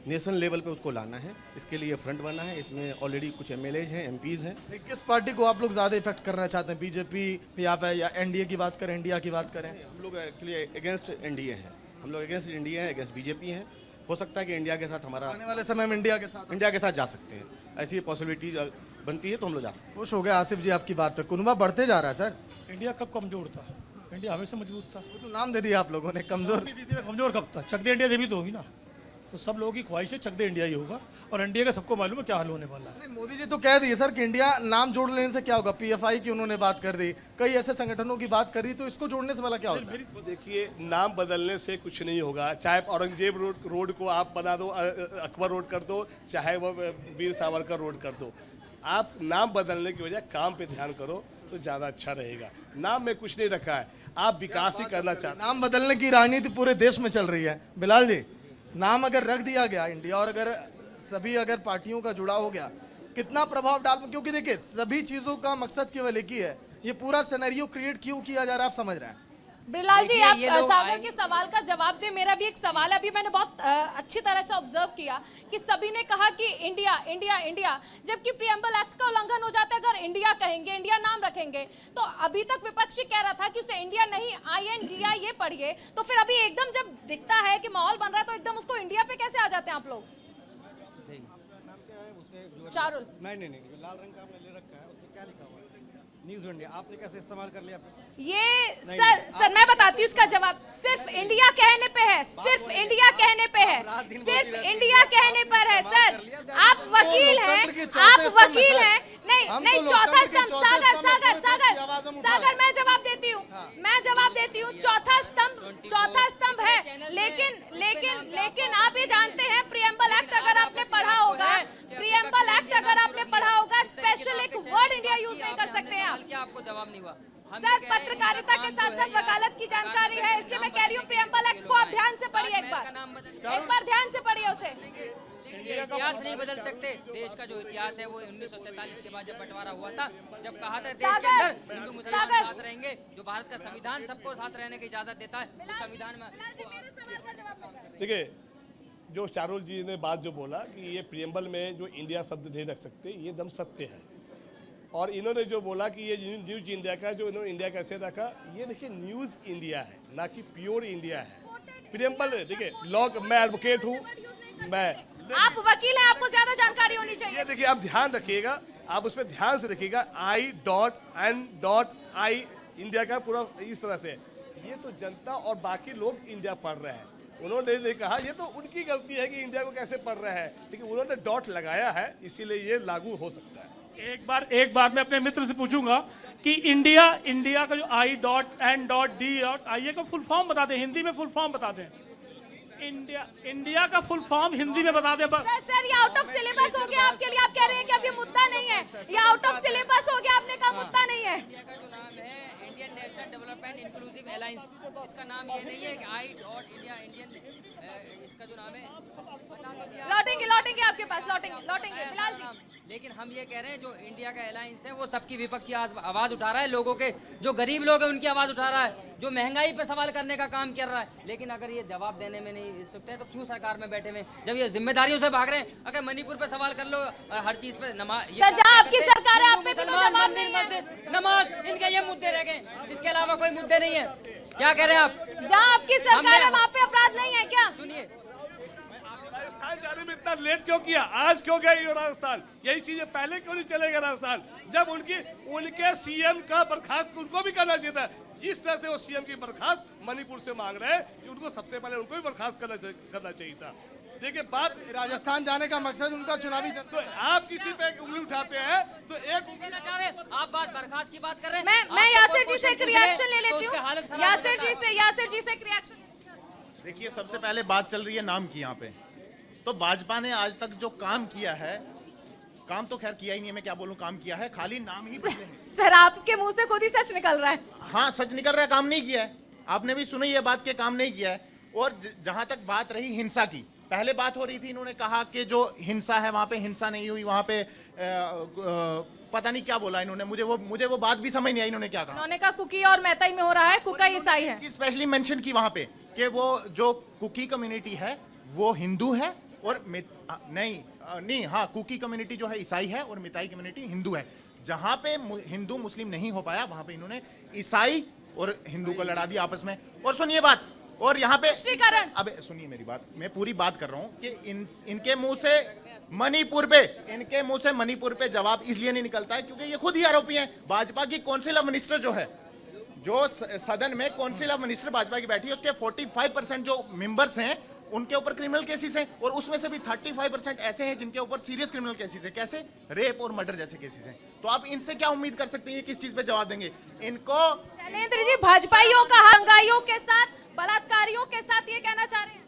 नेशनल लेवल पे उसको लाना है, इसके लिए फ्रंट बना है। इसमें ऑलरेडी कुछ एमएलएज हैं, एमपीज़ हैं। किस पार्टी को आप लोग ज़्यादा इफेक्ट करना चाहते हैं, बीजेपी या एनडीए की बात करें, इंडिया की बात करें? हम लोग एक्चुअली अगेंस्ट एनडीए हैं, हम लोग अगेंस्ट इंडिया हैं, अगेंस्ट बीजेपी हैं। हो सकता है कि इंडिया के साथ हमारा आने वाले समय में इंडिया के साथ जा सकते हैं, ऐसी पॉसिबिलिटी बनती है तो हम लोग जा सकते हैं। खुश हो गए आसिफ जी आपकी बात पे। कुनबा बढ़ते जा रहा है सर। इंडिया कब कमजोर था? इंडिया हमेशा मजबूत था। वो तो नाम दे दिया आप लोगों ने, कमजोर। कमजोर कब था? चक दे इंडिया देवी तो होगी ना। तो सब लोगों की ख्वाहिश है चक दे इंडिया ही होगा और इंडिया का सबको मालूम है क्या हाल होने वाला है। मोदी जी तो कह दिए सर कि इंडिया नाम जोड़ लेने से क्या होगा। पीएफआई की उन्होंने बात कर दी, कई ऐसे संगठनों की बात कर दी, तो इसको जोड़ने से वाला क्या होगा? तो देखिए, नाम बदलने से कुछ नहीं होगा। चाहे औरंगजेब रोड को आप बना दो, अकबर रोड कर दो, चाहे वो वीर सावरकर रोड कर दो, आप नाम बदलने की वजह काम पे ध्यान करो तो ज़्यादा अच्छा रहेगा। नाम में कुछ नहीं रखा है, आप विकास ही करना चाहते हैं। नाम बदलने की राजनीति पूरे देश में चल रही है। बिलाल जी, नाम अगर रख दिया गया इंडिया और अगर सभी पार्टियों का जुड़ाव हो गया, कितना प्रभाव डाल, क्योंकि देखिए सभी चीजों का मकसद केवल एक ही है, ये पूरा सिनेरियो क्रिएट क्यों किया जा रहा है आप समझ रहे हैं? बिलाल जी आप सागर के सवाल का जवाब दे। मेरा भी एक सवाल है, अभी मैंने बहुत अच्छी तरह से ऑब्जर्व किया कि सभी ने कहा कि इंडिया इंडिया इंडिया, जबकि प्रियम्बल एक्ट का उल्लंघन हो जाता है अगर इंडिया कहेंगे, इंडिया नाम रखेंगे। तो अभी तक विपक्षी कह रहा था कि उसे इंडिया नहीं INDIA ये पढ़िए, तो फिर अभी एकदम जब दिखता है कि माहौल बन रहा है तो एकदम उसको इंडिया पे कैसे आ जाते हैं आप लोग? चारुल, नहीं, लाल रंग का आपने ले रखा है, उसमें क्या लिखा हुआ है? न्यूज़ इंडिया, आपने कैसे इस्तेमाल कर लिया? ये सर मैं बताती हूँ इसका जवाब। सिर्फ इंडिया कहने पे है, सिर्फ इंडिया कहने पे है, सिर्फ इंडिया कहने पर है सर। आप वकील हैं, आप वकील हैं। नहीं, चौथा स्तंभ, सागर मैं जवाब देती हूँ, चौथा स्तंभ है। लेकिन आप ये जानते हैं प्रियम्बल एक्ट अगर आपने पढ़ा होगा, प्रियम्बल एक्ट अगर आपने पढ़ा होगा, स्पेशल एक वर्ड इंडिया यूज नहीं कर सकते हैं आप। क्या आपको जवाब नहीं हुआ? सर, पत्रकारिता के साथ साथ वकालत की जानकारी है, इसलिए मैं कह रही हूँ प्रियम्बल एक्ट को आप ध्यान से पढ़िए एक बार ध्यान से पढ़िए उसे। लेकिन ये इतिहास नहीं बदल सकते। देश का जो इतिहास है वो 1947 के बाद जब बंटवारा हुआ था, जब कहा था देश के अंदर हिंदू मुसलमान साथ रहेंगे, जो भारत का संविधान सबको साथ रहने की इजाजत देता है, उस संविधान में। देखिए, जो शाहरुल जी ने बात जो बोला कि ये प्रियम्बल में जो इंडिया शब्द नहीं रख सकते, ये दम सत्य है। और इन्होंने जो बोला कि ये न्यूज इंडिया का जो इन्होंने इंडिया कैसे रखा, ये देखिए न्यूज इंडिया है, ना कि प्योर इंडिया है। प्रियम्बल देखिए, लॉ, मैं एडवोकेट हूँ, आप वकील हैं, आपको ज्यादा जानकारी होनी चाहिए। ये देखिए, आप ध्यान रखिएगा, आप उसमें ध्यान से रखिएगा, I.N.I इंडिया का पूरा इस तरह से। ये तो जनता और बाकी लोग इंडिया पढ़ रहे हैं, उन्होंने नहीं कहा, ये तो उनकी गलती है कि इंडिया को कैसे पढ़ रहे हैं, लेकिन उन्होंने डॉट लगाया है, इसीलिए ये लागू हो सकता है। एक बार मैं अपने मित्र से पूछूंगा कि इंडिया का जो I.N.D.I का फुल फॉर्म बता दें, हिंदी में फुल फॉर्म बता दें। इंडिया का फुल फॉर्म हिंदी में बता दें। सर, ये आउट ऑफ सिलेबस हो गया आपके लिए, आप कह रहे हैं कि अब ये मुद्दा नहीं है, ये आउट ऑफ सिलेबस हो गया, आपने कहा मुद्दा नहीं है। इंडिया का जो नाम है Indian national development inclusive alliance, इसका नाम ये नहीं है कि I.India इंडियन, इसका जो नाम है लौटेंगे आपके पास, लौटेंगे बिलाल जी। लेकिन हम ये कह रहे हैं जो इंडिया का अलायंस है वो सबकी विपक्षी आवाज उठा रहा है, लोगों के जो गरीब लोग हैं उनकी आवाज उठा रहा है, जो महंगाई पे सवाल करने का काम कर रहा है। लेकिन अगर ये जवाब देने में नहीं सकते तो क्यों सरकार में बैठे हुए, जब ये जिम्मेदारियों से भाग रहे हैं? अगर मणिपुर पे सवाल कर लो, हर चीज पे नमाज, सर जहाँ आपकी सरकार है आप पे भी तो जवाब नहीं है। नमाज, इनके ये मुद्दे रह गए, इसके अलावा कोई मुद्दे नहीं है। क्या कह रहे हैं आप? जहाँ आपकी सरकार है वहाँ पे अपराध नहीं है क्या? सुनिए, राजस्थान जाने में इतना लेट क्यों किया, आज क्यों गया ये राजस्थान? यही चीजें पहले क्यों नहीं चले गए राजस्थान, जब उनके सीएम का बर्खास्त उनको भी करना चाहिए था। जिस तरह से वो सीएम की बर्खास्त मणिपुर से मांग रहे हैं, उनको सबसे पहले उनको भी बर्खास्त करना चाहिए था। देखिए, बात राजस्थान जाने का मकसद उनका चुनावी, तो आप किसी पे उंगली उठाते हैं तो एक कहना चाह रहे हैं आप, बात बर्खास्त की बात कर रहे हैं। मैं यासिर जी से एक रिएक्शन ले लेती हूँ, यासिर जी से एक रिएक्शन। देखिए, सबसे पहले बात चल रही है नाम की यहाँ पे, तो भाजपा ने आज तक जो काम किया है, काम तो खैर किया ही नहीं है, मैं क्या बोलूं, काम किया है, खाली नाम ही बदले हैं। सर, आपके मुंह से खुद ही सच निकल रहा है। हाँ, सच निकल रहा है, काम नहीं किया है। आपने भी सुनी ये बात के काम नहीं किया है। और जहां तक बात रही हिंसा की, पहले बात हो रही थी, इन्होंने कहा कि जो हिंसा है वहां पे हिंसा नहीं हुई, वहां पे पता नहीं क्या बोला इन्होंने, मुझे वो बात भी समझ नहीं आई इन्होंने क्या कहा। उन्होंने कहा कुकी और मैताई में हो रहा है, कुका ईसाई है। स्पेशली मेंशन की वहां पे कि वो जो कुकी कम्युनिटी है वो हिंदू है और हाँ, कुकी कम्युनिटी जो है ईसाई है और मिताई कम्युनिटी हिंदू है। जहां पे हिंदू मुस्लिम नहीं हो पाया वहां पे इन्होंने ईसाई और हिंदू को लड़ा दिया आपस में। और सुनिए बात, और यहाँ पे अबे सुनिए मेरी बात, मैं पूरी बात कर रहा हूँ कि इनके मुंह से मणिपुर पे जवाब इसलिए नहीं निकलता है क्योंकि ये खुद ही आरोपी हैं। भाजपा की काउंसिल ऑफ मिनिस्टर जो है, जो सदन में काउंसिल ऑफ मिनिस्टर भाजपा की बैठी है, उसके 45% जो मेंबर्स हैं उनके ऊपर क्रिमिनल केसेस हैं, और उसमें से भी 35% ऐसे हैं जिनके ऊपर सीरियस क्रिमिनल केसेस हैं। कैसे? रेप और मर्डर जैसे केसेस हैं। तो आप इनसे क्या उम्मीद कर सकते हैं, किस चीज पे जवाब देंगे इनको? शैलेंद्र जी, भाजपाइयों का हंगाइयों के साथ, बलात्कारियों के साथ ये कहना चाह रहे हैं?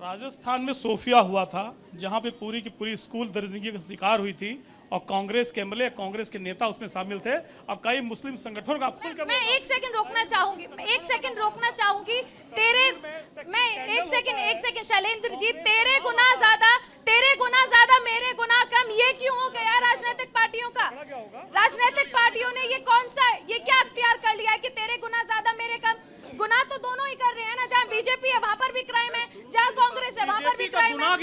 राजस्थान में सोफिया हुआ था, जहां पे पूरी की पूरी स्कूल दरिंदगी का शिकार हुई थी, और कांग्रेस के एमएलए, कांग्रेस के नेता उसमें शामिल थे, और कई मुस्लिम संगठनों का मैं एक सेकंड रोकना चाहूंगी, एक सेकंड शैलेंद्र जी, तेरे गुना ज्यादा मेरे गुना कम, ये क्यों हो गया राजनीतिक पार्टियों का? राजनीतिक पार्टियों ने ये क्या अख्तियार कर लिया है कि तेरे गुना ज्यादा मेरे कम? गुनाह तो दोनों ही कर रहे हैं ना, जहाँ बीजेपी है वहाँ पर भी क्राइम है, जहाँ कांग्रेस है वहाँ पर भी क्राइम है।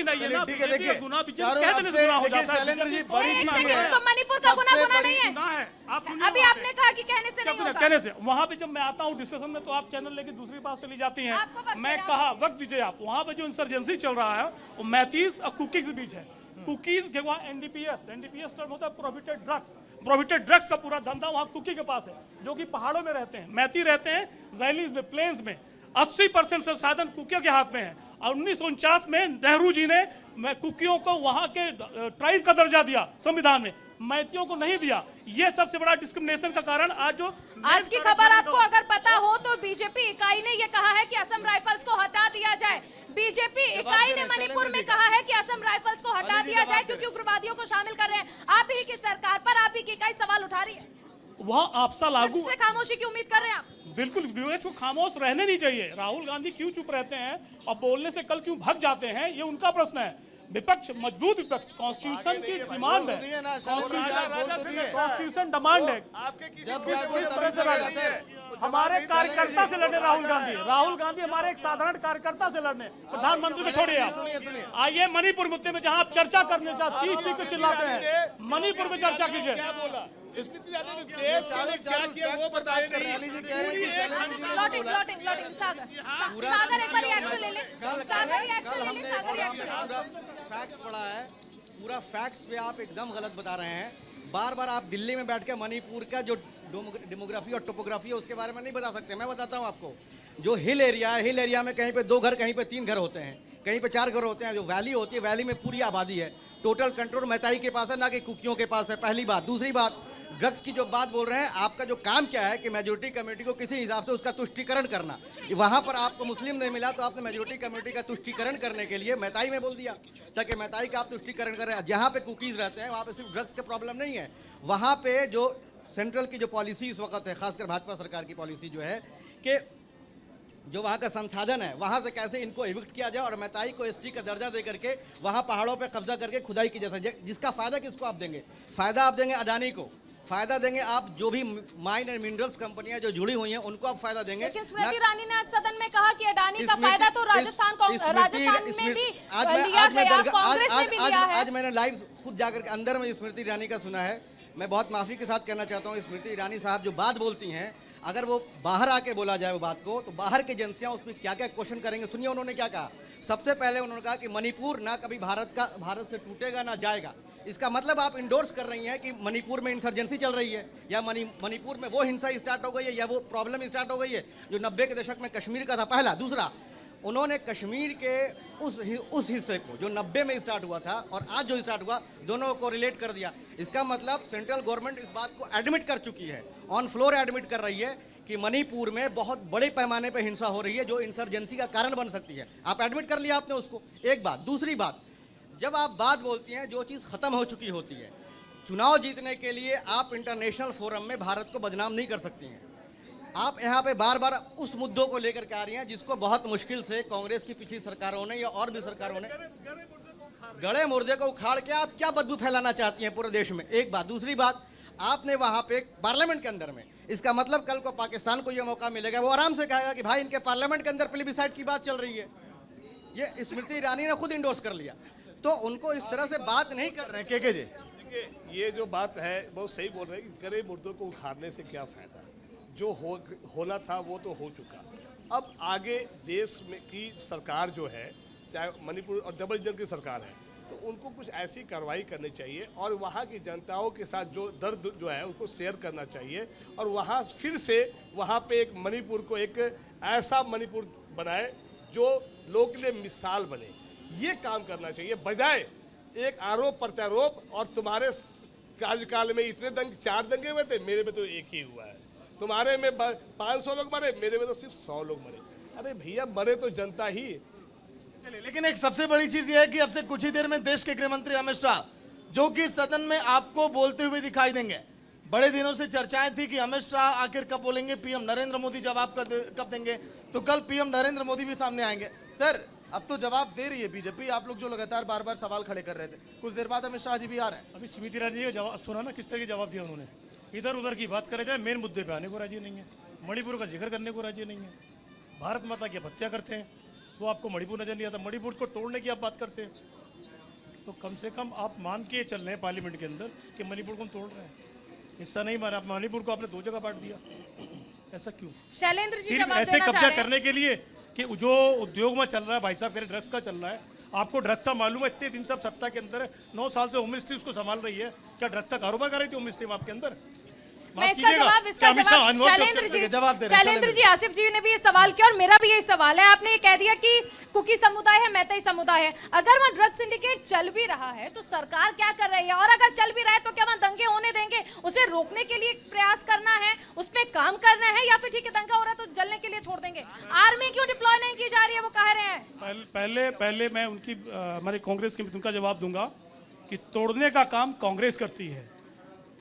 ठीक है, देखिए शैलेंद्र जी, बड़ी चीज है, तो मणिपुर का गुनाह नहीं है। अभी आपने कहा कि कहने से नहीं होगा। कहने से वहाँ पे जब मैं आता हूँ डिस्कशन में तो आप चैनल लेके दूसरी बात चली जाती हैं। मैं कहा वक्त दीजिए आप, वहाँ पे जो इंसर्जेंसी चल रहा है वो मैतीस और कुकीज के बीच है। कुकीज के वहाँ एनडीपीएस टर्म होता है प्रोहिबिटेड ड्रग्स का पूरा धंधा वहाँ कुकी के पास है, जो कि पहाड़ों में रहते हैं, मैती रहते हैं, वैलीज में, प्लेन्स में। 80% संसाधन कुकियों के हाथ में है। और 1949 में नेहरू जी ने कुकियों को वहाँ के ट्राइब का दर्जा दिया संविधान में, मैतियों को नहीं दिया। ये सबसे बड़ा डिस्क्रिमिनेशन का कारण आज की खबर आपको अगर पता हो तो बीजेपी इकाई ने ये कहा है कि असम राइफल्स को हटा दिया जाए। बीजेपी इकाई ने मणिपुर में कहा है कि असम राइफल्स को हटा दिया जाए क्योंकि उग्रवादियों को शामिल कर रहे हैं। आप ही की सरकार पर आप ही की इकाई सवाल उठा रही है। वहाँ आपसा लागू से खामोशी की उम्मीद कर रहे हैं आप? बिल्कुल, विपक्ष को खामोश रहने नहीं चाहिए। राहुल गांधी क्यों चुप रहते हैं और बोलने से कल क्यों भाग जाते हैं, ये उनका प्रश्न है। विपक्ष मजबूत विपक्ष, कॉन्स्टिट्यूशन की डिमांड है, कॉन्स्टिट्यूशन डिमांड है। हमारे कार्यकर्ता से लड़ने राहुल गांधी हमारे एक साधारण कार्यकर्ता से लड़ने, प्रधानमंत्री में छोड़िए आप। आइए मणिपुर मुद्दे में जहां आप चर्चा करने चीख को चिल्लाते हैं, मणिपुर में चर्चा कीजिए। लॉटिंग सागर एक बार रिएक्शन ले ले। फैक्ट पड़ा है, पूरा फैक्ट्स पे आप एकदम गलत बता रहे हैं। बार बार आप दिल्ली में बैठ के मणिपुर का जो डेमोग्राफी और टोपोग्राफी है उसके बारे में नहीं बता सकते। मैं बताता हूँ आपको, जो हिल एरिया है, हिल एरिया में कहीं पे 2 घर, कहीं पे 3 घर होते हैं, कहीं पे 4 घर होते हैं। जो वैली होती है, वैली में पूरी आबादी है। टोटल कंट्रोल मैताई के पास है, ना कि कुकियों के पास है। पहली बात। दूसरी बात, ड्रग्स की जो बात बोल रहे हैं, आपका जो काम क्या है कि मेजोरिटी कम्युनिटी को किसी हिसाब से उसका तुष्टीकरण करना। वहां पर आपको मुस्लिम नहीं मिला तो आपने मेजोरिटी कम्युनिटी का तुष्टीकरण करने के लिए मैताई में बोल दिया, ताकि मैताई का आप तुष्टीकरण करें। जहां पे कुकीज रहते हैं वहां पे सिर्फ ड्रग्स का प्रॉब्लम नहीं है। वहां पे जो सेंट्रल की जो पॉलिसी इस वक्त है, खासकर भाजपा सरकार की पॉलिसी जो है कि जो वहाँ का संसाधन है वहाँ से कैसे इनको इविक्ट किया जाए और मैताई को एसटी का दर्जा दे करके वहाँ पहाड़ों पे कब्जा करके खुदाई की जैसा, जिसका फायदा किसको आप देंगे? फायदा आप देंगे अडानी को, फायदा देंगे आप जो भी माइन एंड मिनरल्स कंपनियां जो जुड़ी हुई हैं उनको आप फायदा देंगे। लेकिन स्मृति ईरानी ने आज सदन में कहा कि अडानी का फायदा तो राजस्थान में भी लिया गया, कांग्रेस ने भी लिया है। आज मैंने लाइव खुद जाकर के अंदर में स्मृति ईरानी का सुना है। मैं बहुत माफी के साथ कहना चाहता हूँ, स्मृति ईरानी साहब जो बात बोलती हैं, अगर वो बाहर आके बोला जाए वो बात को, तो बाहर की एजेंसियां उसमें क्या क्या क्वेश्चन करेंगे। सुनिए उन्होंने क्या कहा। सबसे पहले उन्होंने कहा कि मणिपुर ना कभी भारत से टूटेगा ना जाएगा। इसका मतलब आप इंडोर्स कर रही हैं कि मणिपुर में इंसर्जेंसी चल रही है, या मणिपुर में वो हिंसा स्टार्ट हो गई है, या वो प्रॉब्लम स्टार्ट हो गई है जो 90 के दशक में कश्मीर का था। पहला। दूसरा, उन्होंने कश्मीर के उस हिस्से को जो 90 में स्टार्ट हुआ था और आज जो स्टार्ट हुआ, दोनों को रिलेट कर दिया। इसका मतलब सेंट्रल गवर्नमेंट इस बात को एडमिट कर चुकी है, ऑन फ्लोर एडमिट कर रही है कि मणिपुर में बहुत बड़े पैमाने पर हिंसा हो रही है जो इंसर्जेंसी का कारण बन सकती है। आप एडमिट कर लिया आपने उसको, एक बात। दूसरी बात, जब आप बात बोलती हैं जो चीज़ खत्म हो चुकी होती है, चुनाव जीतने के लिए आप इंटरनेशनल फोरम में भारत को बदनाम नहीं कर सकती हैं। आप यहाँ पे बार बार उस मुद्दों को लेकर के आ रही हैं जिसको बहुत मुश्किल से कांग्रेस की पिछली सरकारों ने या और भी सरकारों ने, गड़े मुर्दे को उखाड़ के आप क्या बदबू फैलाना चाहती हैं पूरे देश में, एक बात। दूसरी बात, आपने वहाँ पे पार्लियामेंट के अंदर में, इसका मतलब कल को पाकिस्तान को यह मौका मिलेगा, वो आराम से कहेगा कि भाई इनके पार्लियामेंट के अंदर प्लेबिसाइड की बात चल रही है। ये स्मृति ईरानी ने खुद इंडोर्स कर लिया, तो उनको इस तरह से बात नहीं कर रहे। के जी ये जो बात है बहुत सही बोल रहे हैं कि गड़े मुर्दों को उखाड़ने से क्या फायदा, जो होना था वो तो हो चुका। अब आगे देश में की सरकार जो है, चाहे मणिपुर और डबल इंजन की सरकार है, तो उनको कुछ ऐसी कार्रवाई करनी चाहिए और वहाँ की जनताओं के साथ जो दर्द जो है उसको शेयर करना चाहिए, और वहाँ फिर से वहाँ पे एक मणिपुर को एक ऐसा मणिपुर बनाए जो लोगों के लिए मिसाल बने। ये काम करना चाहिए, बजाय एक आरोप प्रत्यारोप। और तुम्हारे कार्यकाल में इतने 4 दंगे हुए थे, मेरे में तो एक ही हुआ है। तुम्हारे में 500 लोग मरे, मेरे में तो सिर्फ 100 लोग मरे। अरे भैया, मरे तो जनता ही। चलिए, लेकिन एक सबसे बड़ी चीज यह है कि अब से कुछ ही देर में देश के गृह मंत्री अमित शाह, जो कि सदन में आपको बोलते हुए दिखाई देंगे। बड़े दिनों से चर्चाएं थी कि अमित शाह आखिर कब बोलेंगे, पीएम नरेंद्र मोदी जवाब कब देंगे। तो कल पीएम नरेंद्र मोदी भी सामने आएंगे। सर, अब तो जवाब दे रही है बीजेपी, आप लोग जो लगातार बार बार सवाल खड़े कर रहे थे, कुछ देर बाद अमित शाह जी भी आ रहे हैं। अभी स्मृति ईरानी जी का जवाब सुना ना, किस तरह के जवाब दिया उन्होंने। इधर उधर की बात करे जाए, मेन मुद्दे पे आने को राजी नहीं है, मणिपुर का जिक्र करने को राजी नहीं है। भारत माता की हत्या करते हैं, वो आपको मणिपुर नजर नहीं आता। मणिपुर को तोड़ने की आप बात करते हैं, तो कम से कम आप मान के चल रहे हैं पार्लियामेंट के अंदर कि मणिपुर को हम तोड़ रहे हैं। हिस्सा नहीं माना, मणिपुर को आपने 2 जगह बांट दिया, ऐसा क्यों? शैलेंद्र जी सिर्फ ऐसे कब्जा करने के लिए कि जो उद्योग में चल रहा है, भाई साहब कह रहे ड्रग्स का चल रहा है। आपको ड्रग्स का मालूम है? इतने दिन सब सत्ता के अंदर 9 साल से होम मिनिस्ट्री उसको संभाल रही है। क्या ड्रग्स का कारोबार कर रही थी होम मिनिस्ट्री में आपके अंदर? मैं इसका जवाब शैलेंद्र जी, आसिफ जी ने भी ये सवाल किया और मेरा भी यही सवाल है। आपने ये कह दिया कि कुकी समुदाय है, मैतेई समुदाय है। अगर वहाँ ड्रग सिंडिकेट चल भी रहा है तो सरकार क्या कर रही है? और अगर चल भी रहा है तो क्या वहाँ दंगे होने देंगे? उसे रोकने के लिए प्रयास करना है, उस पर काम करना है, या फिर ठीक है दंगा हो रहा है तो जलने के लिए छोड़ देंगे? आर्मी क्यों डिप्लॉय नहीं की जा रही है, वो कह रहे हैं? पहले मैं उनकी हमारी कांग्रेस के उनका जवाब दूंगा कि तोड़ने का काम कांग्रेस करती है।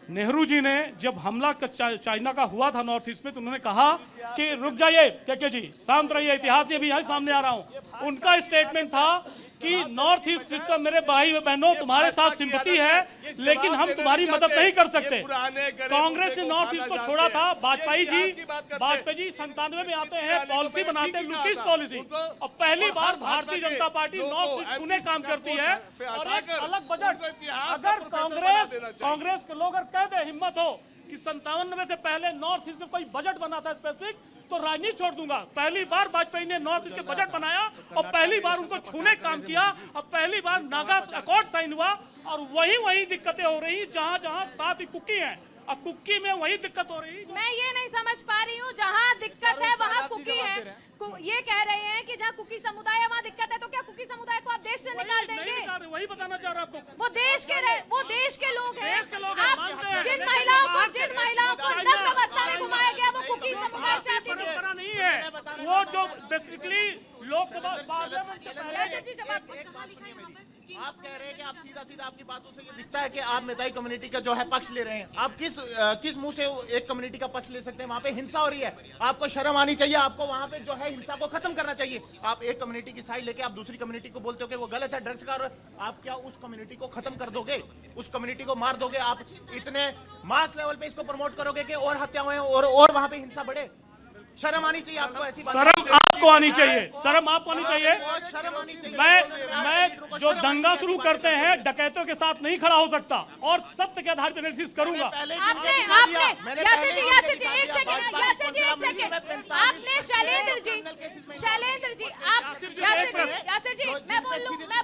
नेहरू जी ने जब हमला चाइना का हुआ था नॉर्थ ईस्ट में, तो उन्होंने कहा कि रुक जाइए के जी, शांत रहिए, इतिहास ये भी यहाँ सामने आ रहा हूँ। उनका स्टेटमेंट था कि नॉर्थ ईस्ट सिस्टम, मेरे भाई बहनों तुम्हारे साथ सिंपैथी है लेकिन हम तुम्हारी मदद नहीं कर सकते। कांग्रेस ने नॉर्थ ईस्ट को छोड़ा था। वाजपेयी जी 97 में आते हैं, पॉलिसी बनाते हैं, लुकिश पॉलिसी, और पहली बार Bharatiya Janata party north east छूने काम करती है। और एक अलग बजट, अगर कांग्रेस के लोग अगर कह दे, हिम्मत हो कि 97 से पहले नॉर्थ ईस्ट में कोई बजट बना था स्पेसिफिक, तो राजनीति छोड़ दूंगा। पहली बार वाजपेयी ने नॉर्थ ईस्ट के बजट बनाया और पहली बार उनको छूने काम किया, और पहली बार नागा अकॉर्ड साइन हुआ। और वही दिक्कतें हो रही जहां जहां साथ ही कुकी हैं, और कुकी में वही दिक्कत हो रही। मैं ये नहीं समझ पा रही हूँ, जहाँ दिक्कत है वहाँ कुकी है। ये कह रहे हैं कि जहाँ कुकी समुदाय है वहाँ दिक्कत है, तो क्या कुकी समुदाय को आप देश से निकाल देंगे? वही बताना चाह रहा हूँ आपको। वो देश के लोग हैं। आप जिन महिलाओं को नग्न अवस्था में घुमाया गया वो कुकी समुदाय से आती थी। नहीं है वो जो बेसिकली लोकसभा पार्लियामेंट से पहले। आप कह रहे हैं कि आप सीधा आपकी बातों से ये दिखता है कि आप मेताई कम्युनिटी का जो है पक्ष ले रहे हैं। आप किस मुंह से एक कम्युनिटी का पक्ष ले सकते हैं? वहाँ पे हिंसा हो रही है, आपको शर्म आनी चाहिए। आपको वहाँ पे जो है हिंसा को खत्म करना चाहिए। आप एक कम्युनिटी की साइड लेके आप दूसरी कम्युनिटी को बोलते हो कि वो गलत है, ड्रग्स का, आप क्या उस कम्युनिटी को खत्म कर दोगे? उस कम्युनिटी को मार दोगे? आप इतने मास लेवल पे इसको प्रमोट करोगे कि और हत्याएं और वहाँ पे हिंसा बढ़े? शर्म आनी चाहिए आपको। ऐसी बात शर्म आपको आनी चाहिए, शर्म आपको आनी चाहिए। मैं जो दंगा शुरू करते हैं डकैतों के साथ नहीं खड़ा हो सकता, और सत्य के आधार पर एनालिसिस करूंगा। आपने शैलेंद्र जी, मैं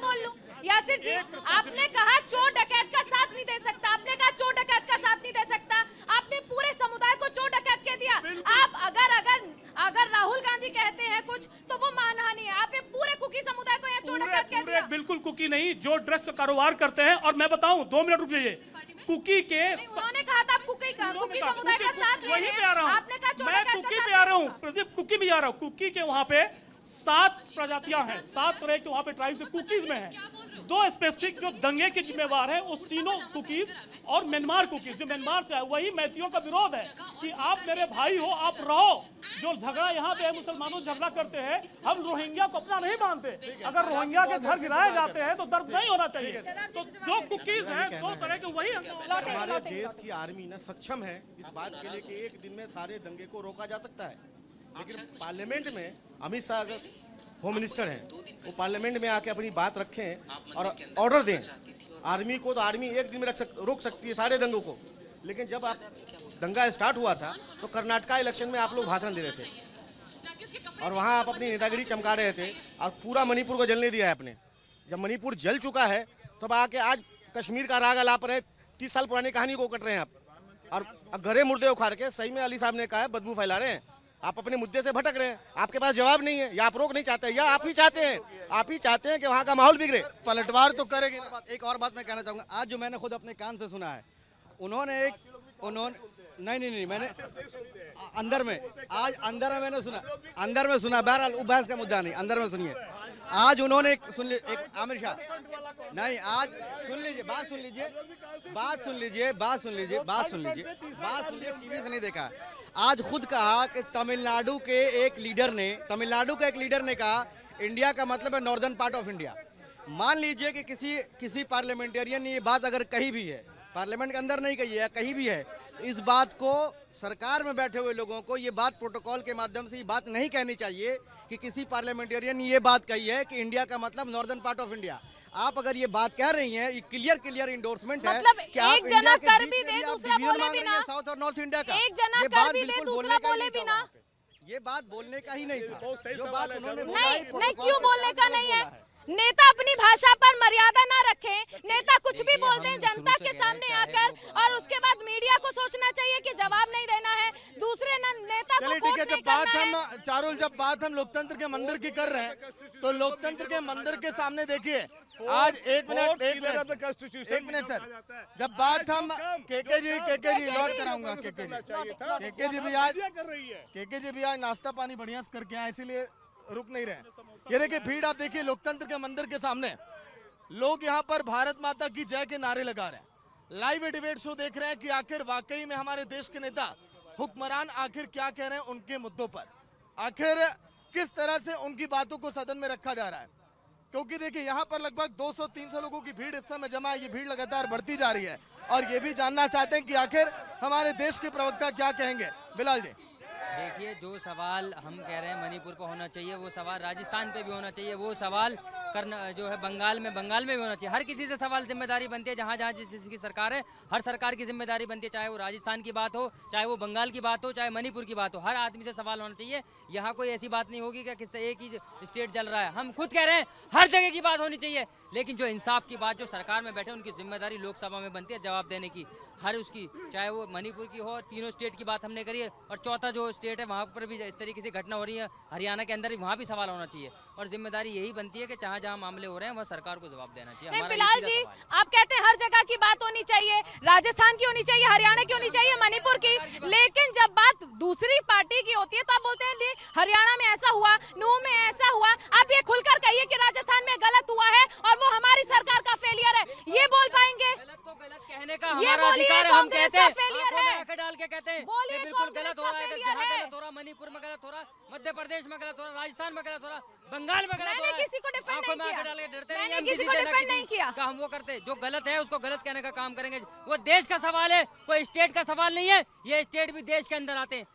बोल लूं। यासिर जी, आपने कहा चोर डकैत का साथ नहीं दे सकता, आपने कहा चोर डकैत का साथ नहीं दे सकता, आपने पूरे समुदाय को चोर डकैत कह दिया। आप अगर राहुल गांधी कहते हैं कुछ तो वो मानहानि है, आपने पूरे कुकी समुदाय को यह चोर डकैत कह दिया। बिल्कुल कुकी नहीं, जो ड्रग्स का कारोबार करते हैं। और मैं बताऊं, 2 मिनट रुक जाइए। कुकी के उन्होंने कहा था कुकी समुदाय का साथ ले रहे हैं, आपने कहा चोर डकैत का साथ। मैं कुकी पे आ रहा हूँ, प्रदीप, कुकी भी आ रहा हूँ। कुकी के वहाँ पे 7 प्रजातियां हैं, 7 तरह के वहाँ पे ट्राइब्स कुकीज में हैं। 2 स्पेसिफिक जो दंगे के जिम्मेवार है, वो सीनो कुकीज और म्यांमार कुकीज, जो म्यांमार से है। वही मैथियों का विरोध है कि आप मेरे भाई हो, आप रहो। जो झगड़ा यहाँ पे मुसलमानों झगड़ा करते हैं, हम रोहिंग्या को अपना नहीं मानते। अगर रोहिंग्या के घर गिराए जाते हैं तो दर्द नहीं होना चाहिए। तो 2 कुकीज हैं, 2 तरह के, वही हमारे देश की आर्मी ना सक्षम है इस बात के लिए कि एक दिन में सारे दंगे को रोका जा सकता है। लेकिन पार्लियामेंट में अमित शाह अगर होम मिनिस्टर हैं, वो पार्लियामेंट में आके अपनी बात रखें और ऑर्डर दें आर्मी को, तो आर्मी एक दिन में रोक सकती है सारे दंगों को। लेकिन जब आप दंगा स्टार्ट हुआ था तो कर्नाटका इलेक्शन में आप लोग भाषण दे रहे थे और वहाँ आप अपनी नेतागिरी चमका रहे थे और पूरा मणिपुर को जलने दिया है आपने। जब मणिपुर जल चुका है तब आके आज कश्मीर का राग अलाप रहे, 30 साल पुरानी कहानी को कट रहे हैं आप, और घरे मुर्दे उखाड़ के, सही में अली साहब ने कहा है, बदबू फैला रहे हैं। आप अपने मुद्दे से भटक रहे हैं, आपके पास जवाब नहीं है, या आप रोक नहीं चाहते, या आप ही चाहते हैं कि वहाँ का माहौल बिगड़े। पलटवार तो करेगी। एक और बात मैं कहना चाहूँगा, आज जो मैंने खुद अपने कान से सुना है, नहीं मैंने अंदर में सुना, बहरहाल बहस का मुद्दा नहीं, अंदर में सुनिए। आज उन्होंने एक आमिर शाह, नहीं, आज सुन लीजिए, बात सुन लीजिए, टीवी से नहीं देखा। आज खुद कहा कि तमिलनाडु के एक लीडर ने कहा इंडिया का मतलब है नॉर्दर्न पार्ट ऑफ इंडिया। मान लीजिए कि किसी पार्लियामेंटेरियन ने ये बात अगर कही भी है, पार्लियामेंट के अंदर नहीं कही है, कही भी है, तो इस बात को सरकार में बैठे हुए लोगों को ये बात प्रोटोकॉल के माध्यम से ये बात नहीं कहनी चाहिए कि किसी पार्लियामेंटेरियन ने ये बात कही है कि इंडिया का मतलब नॉर्दर्न पार्ट ऑफ इंडिया। आप अगर ये बात कह रही हैं, ये क्लियर इंडोर्समेंट है मतलब कि आप एक जना कर भी दे, दूसरा बोले भी ना, साउथ और नॉर्थ इंडिया का, एक जना कर भी दे, दूसरा बोले भी ना। ये बात बोलने का ही नहीं था, जो बात उन्होंने नहीं, क्यों बोलने का नहीं है? नेता अपनी भाषा पर मर्यादा ना रखें, नेता कुछ भी बोलते हैं जनता के सामने आकर, और उसके बाद मीडिया को सोचना चाहिए कि जवाब नहीं देना है, दूसरे नेता को ठीक है। जब बात हम लोकतंत्र के मंदिर की कर रहे हैं, तो लोकतंत्र के मंदिर के सामने देखिए आज एक मिनट सर, जब बात हम केके जी लौट कराऊंगा, केके जी भी आज नाश्ता पानी बढ़िया से करके आए, इसीलिए रुक नहीं रहे। ये देखिए भीड़, आप देखिए लोकतंत्र के मंदिर के सामने लोग यहाँ पर भारत माता की जय के नारे लगा रहे हैं। लाइव डिबेट शो देख रहे हैं कि आखिर वाकई में हमारे देश के नेता हुक्मरान आखिर क्या कह रहे हैं उनके मुद्दों पर, आखिर किस तरह से उनकी बातों को सदन में रखा जा रहा है। क्योंकि देखिए यहाँ पर लगभग 200-300 लोगों की भीड़ इस समय जमा है, ये भीड़ लगातार बढ़ती जा रही है और ये भी जानना चाहते हैं कि आखिर हमारे देश के प्रवक्ता क्या कहेंगे। बिलाल जी, देखिए जो सवाल हम कह रहे हैं मणिपुर पे होना चाहिए, वो सवाल राजस्थान पे भी होना चाहिए, वो सवाल करना जो है बंगाल में भी होना चाहिए। हर किसी से सवाल जिम्मेदारी बनती है, जहाँ जिसकी सरकार है हर सरकार की जिम्मेदारी बनती है, चाहे वो राजस्थान की बात हो, चाहे वो बंगाल की बात हो, चाहे मणिपुर की बात हो, हर आदमी से सवाल होना चाहिए। यहाँ कोई ऐसी बात नहीं होगी कि किस एक ही स्टेट जल रहा है। हम खुद कह रहे हैं हर जगह की बात होनी चाहिए, लेकिन जो इंसाफ की बात जो सरकार में बैठे उनकी जिम्मेदारी लोकसभा में बनती है जवाब देने की, हर उसकी, चाहे वो मणिपुर की हो। तीनों स्टेट की बात हमने करी है, और चौथा जो स्टेट है वहाँ पर भी इस तरीके से घटना हो रही है, हरियाणा के अंदर भी, वहाँ भी सवाल होना चाहिए। और जिम्मेदारी यही बनती है कि जहाँ जहाँ मामले हो रहे हैं वह सरकार को जवाब देना चाहिए। बिलाल जी, आप कहते हैं हर जगह की बात होनी चाहिए, राजस्थान की होनी चाहिए, हरियाणा की होनी चाहिए, मणिपुर की, लेकिन जब बात दूसरी पार्टी की होती है तो आप बोलते हैं हरियाणा में ऐसा हुआ, नूह में ऐसा हुआ। आप ये खुलकर कहिए कि राजस्थान में गलत हुआ है और वो हमारी सरकार का फेलियर है, ये बोल पाएंगे? गलत कहने का हमारा अधिकार है, हम कहते हैं, आंखें डाल के कहते हैं बोलिए बिल्कुल गलत हो रहा है। जहाँ गलत हो रहा, मणिपुर में गलत हो रहा, मध्य प्रदेश में गलत हो रहा, राजस्थान में गलत हो रहा, बंगाल में गलत हो रहा है। किसी को डिफेंड नहीं किया, डरते नहीं, किसी को डिफेंड नहीं किया। हम वो करते जो गलत है उसको गलत कहने का काम करेंगे। वो देश का सवाल है, कोई स्टेट का सवाल नहीं है, ये स्टेट भी देश के अंदर आते हैं।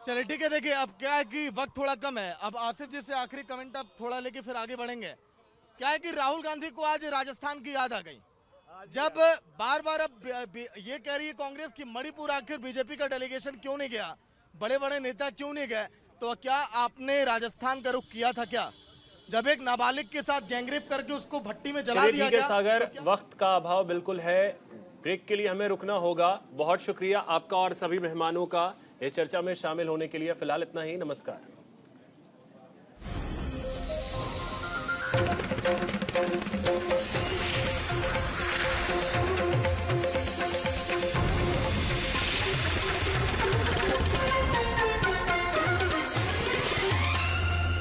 चलिए ठीक है। देखिए अब क्या है कि वक्त थोड़ा कम है, अब आसिफ जी से आखिरी कमेंट अब थोड़ा लेके फिर आगे बढ़ेंगे। क्या है कि राहुल गांधी को आज राजस्थान की याद आ गई, जब बार बार अब ये कह रही है कांग्रेस की मणिपुर आखिर बीजेपी का डेलीगेशन क्यों नहीं गया, बड़े बड़े नेता क्यों नहीं गए, तो क्या आपने राजस्थान का रुख किया था क्या, जब एक नाबालिग के साथ गैंगरेप करके उसको भट्टी में जला दिया गया? सागर, वक्त का अभाव बिल्कुल है, ब्रेक के लिए हमें रुकना होगा। बहुत शुक्रिया आपका और सभी मेहमानों का इस चर्चा में शामिल होने के लिए। फिलहाल इतना ही, नमस्कार।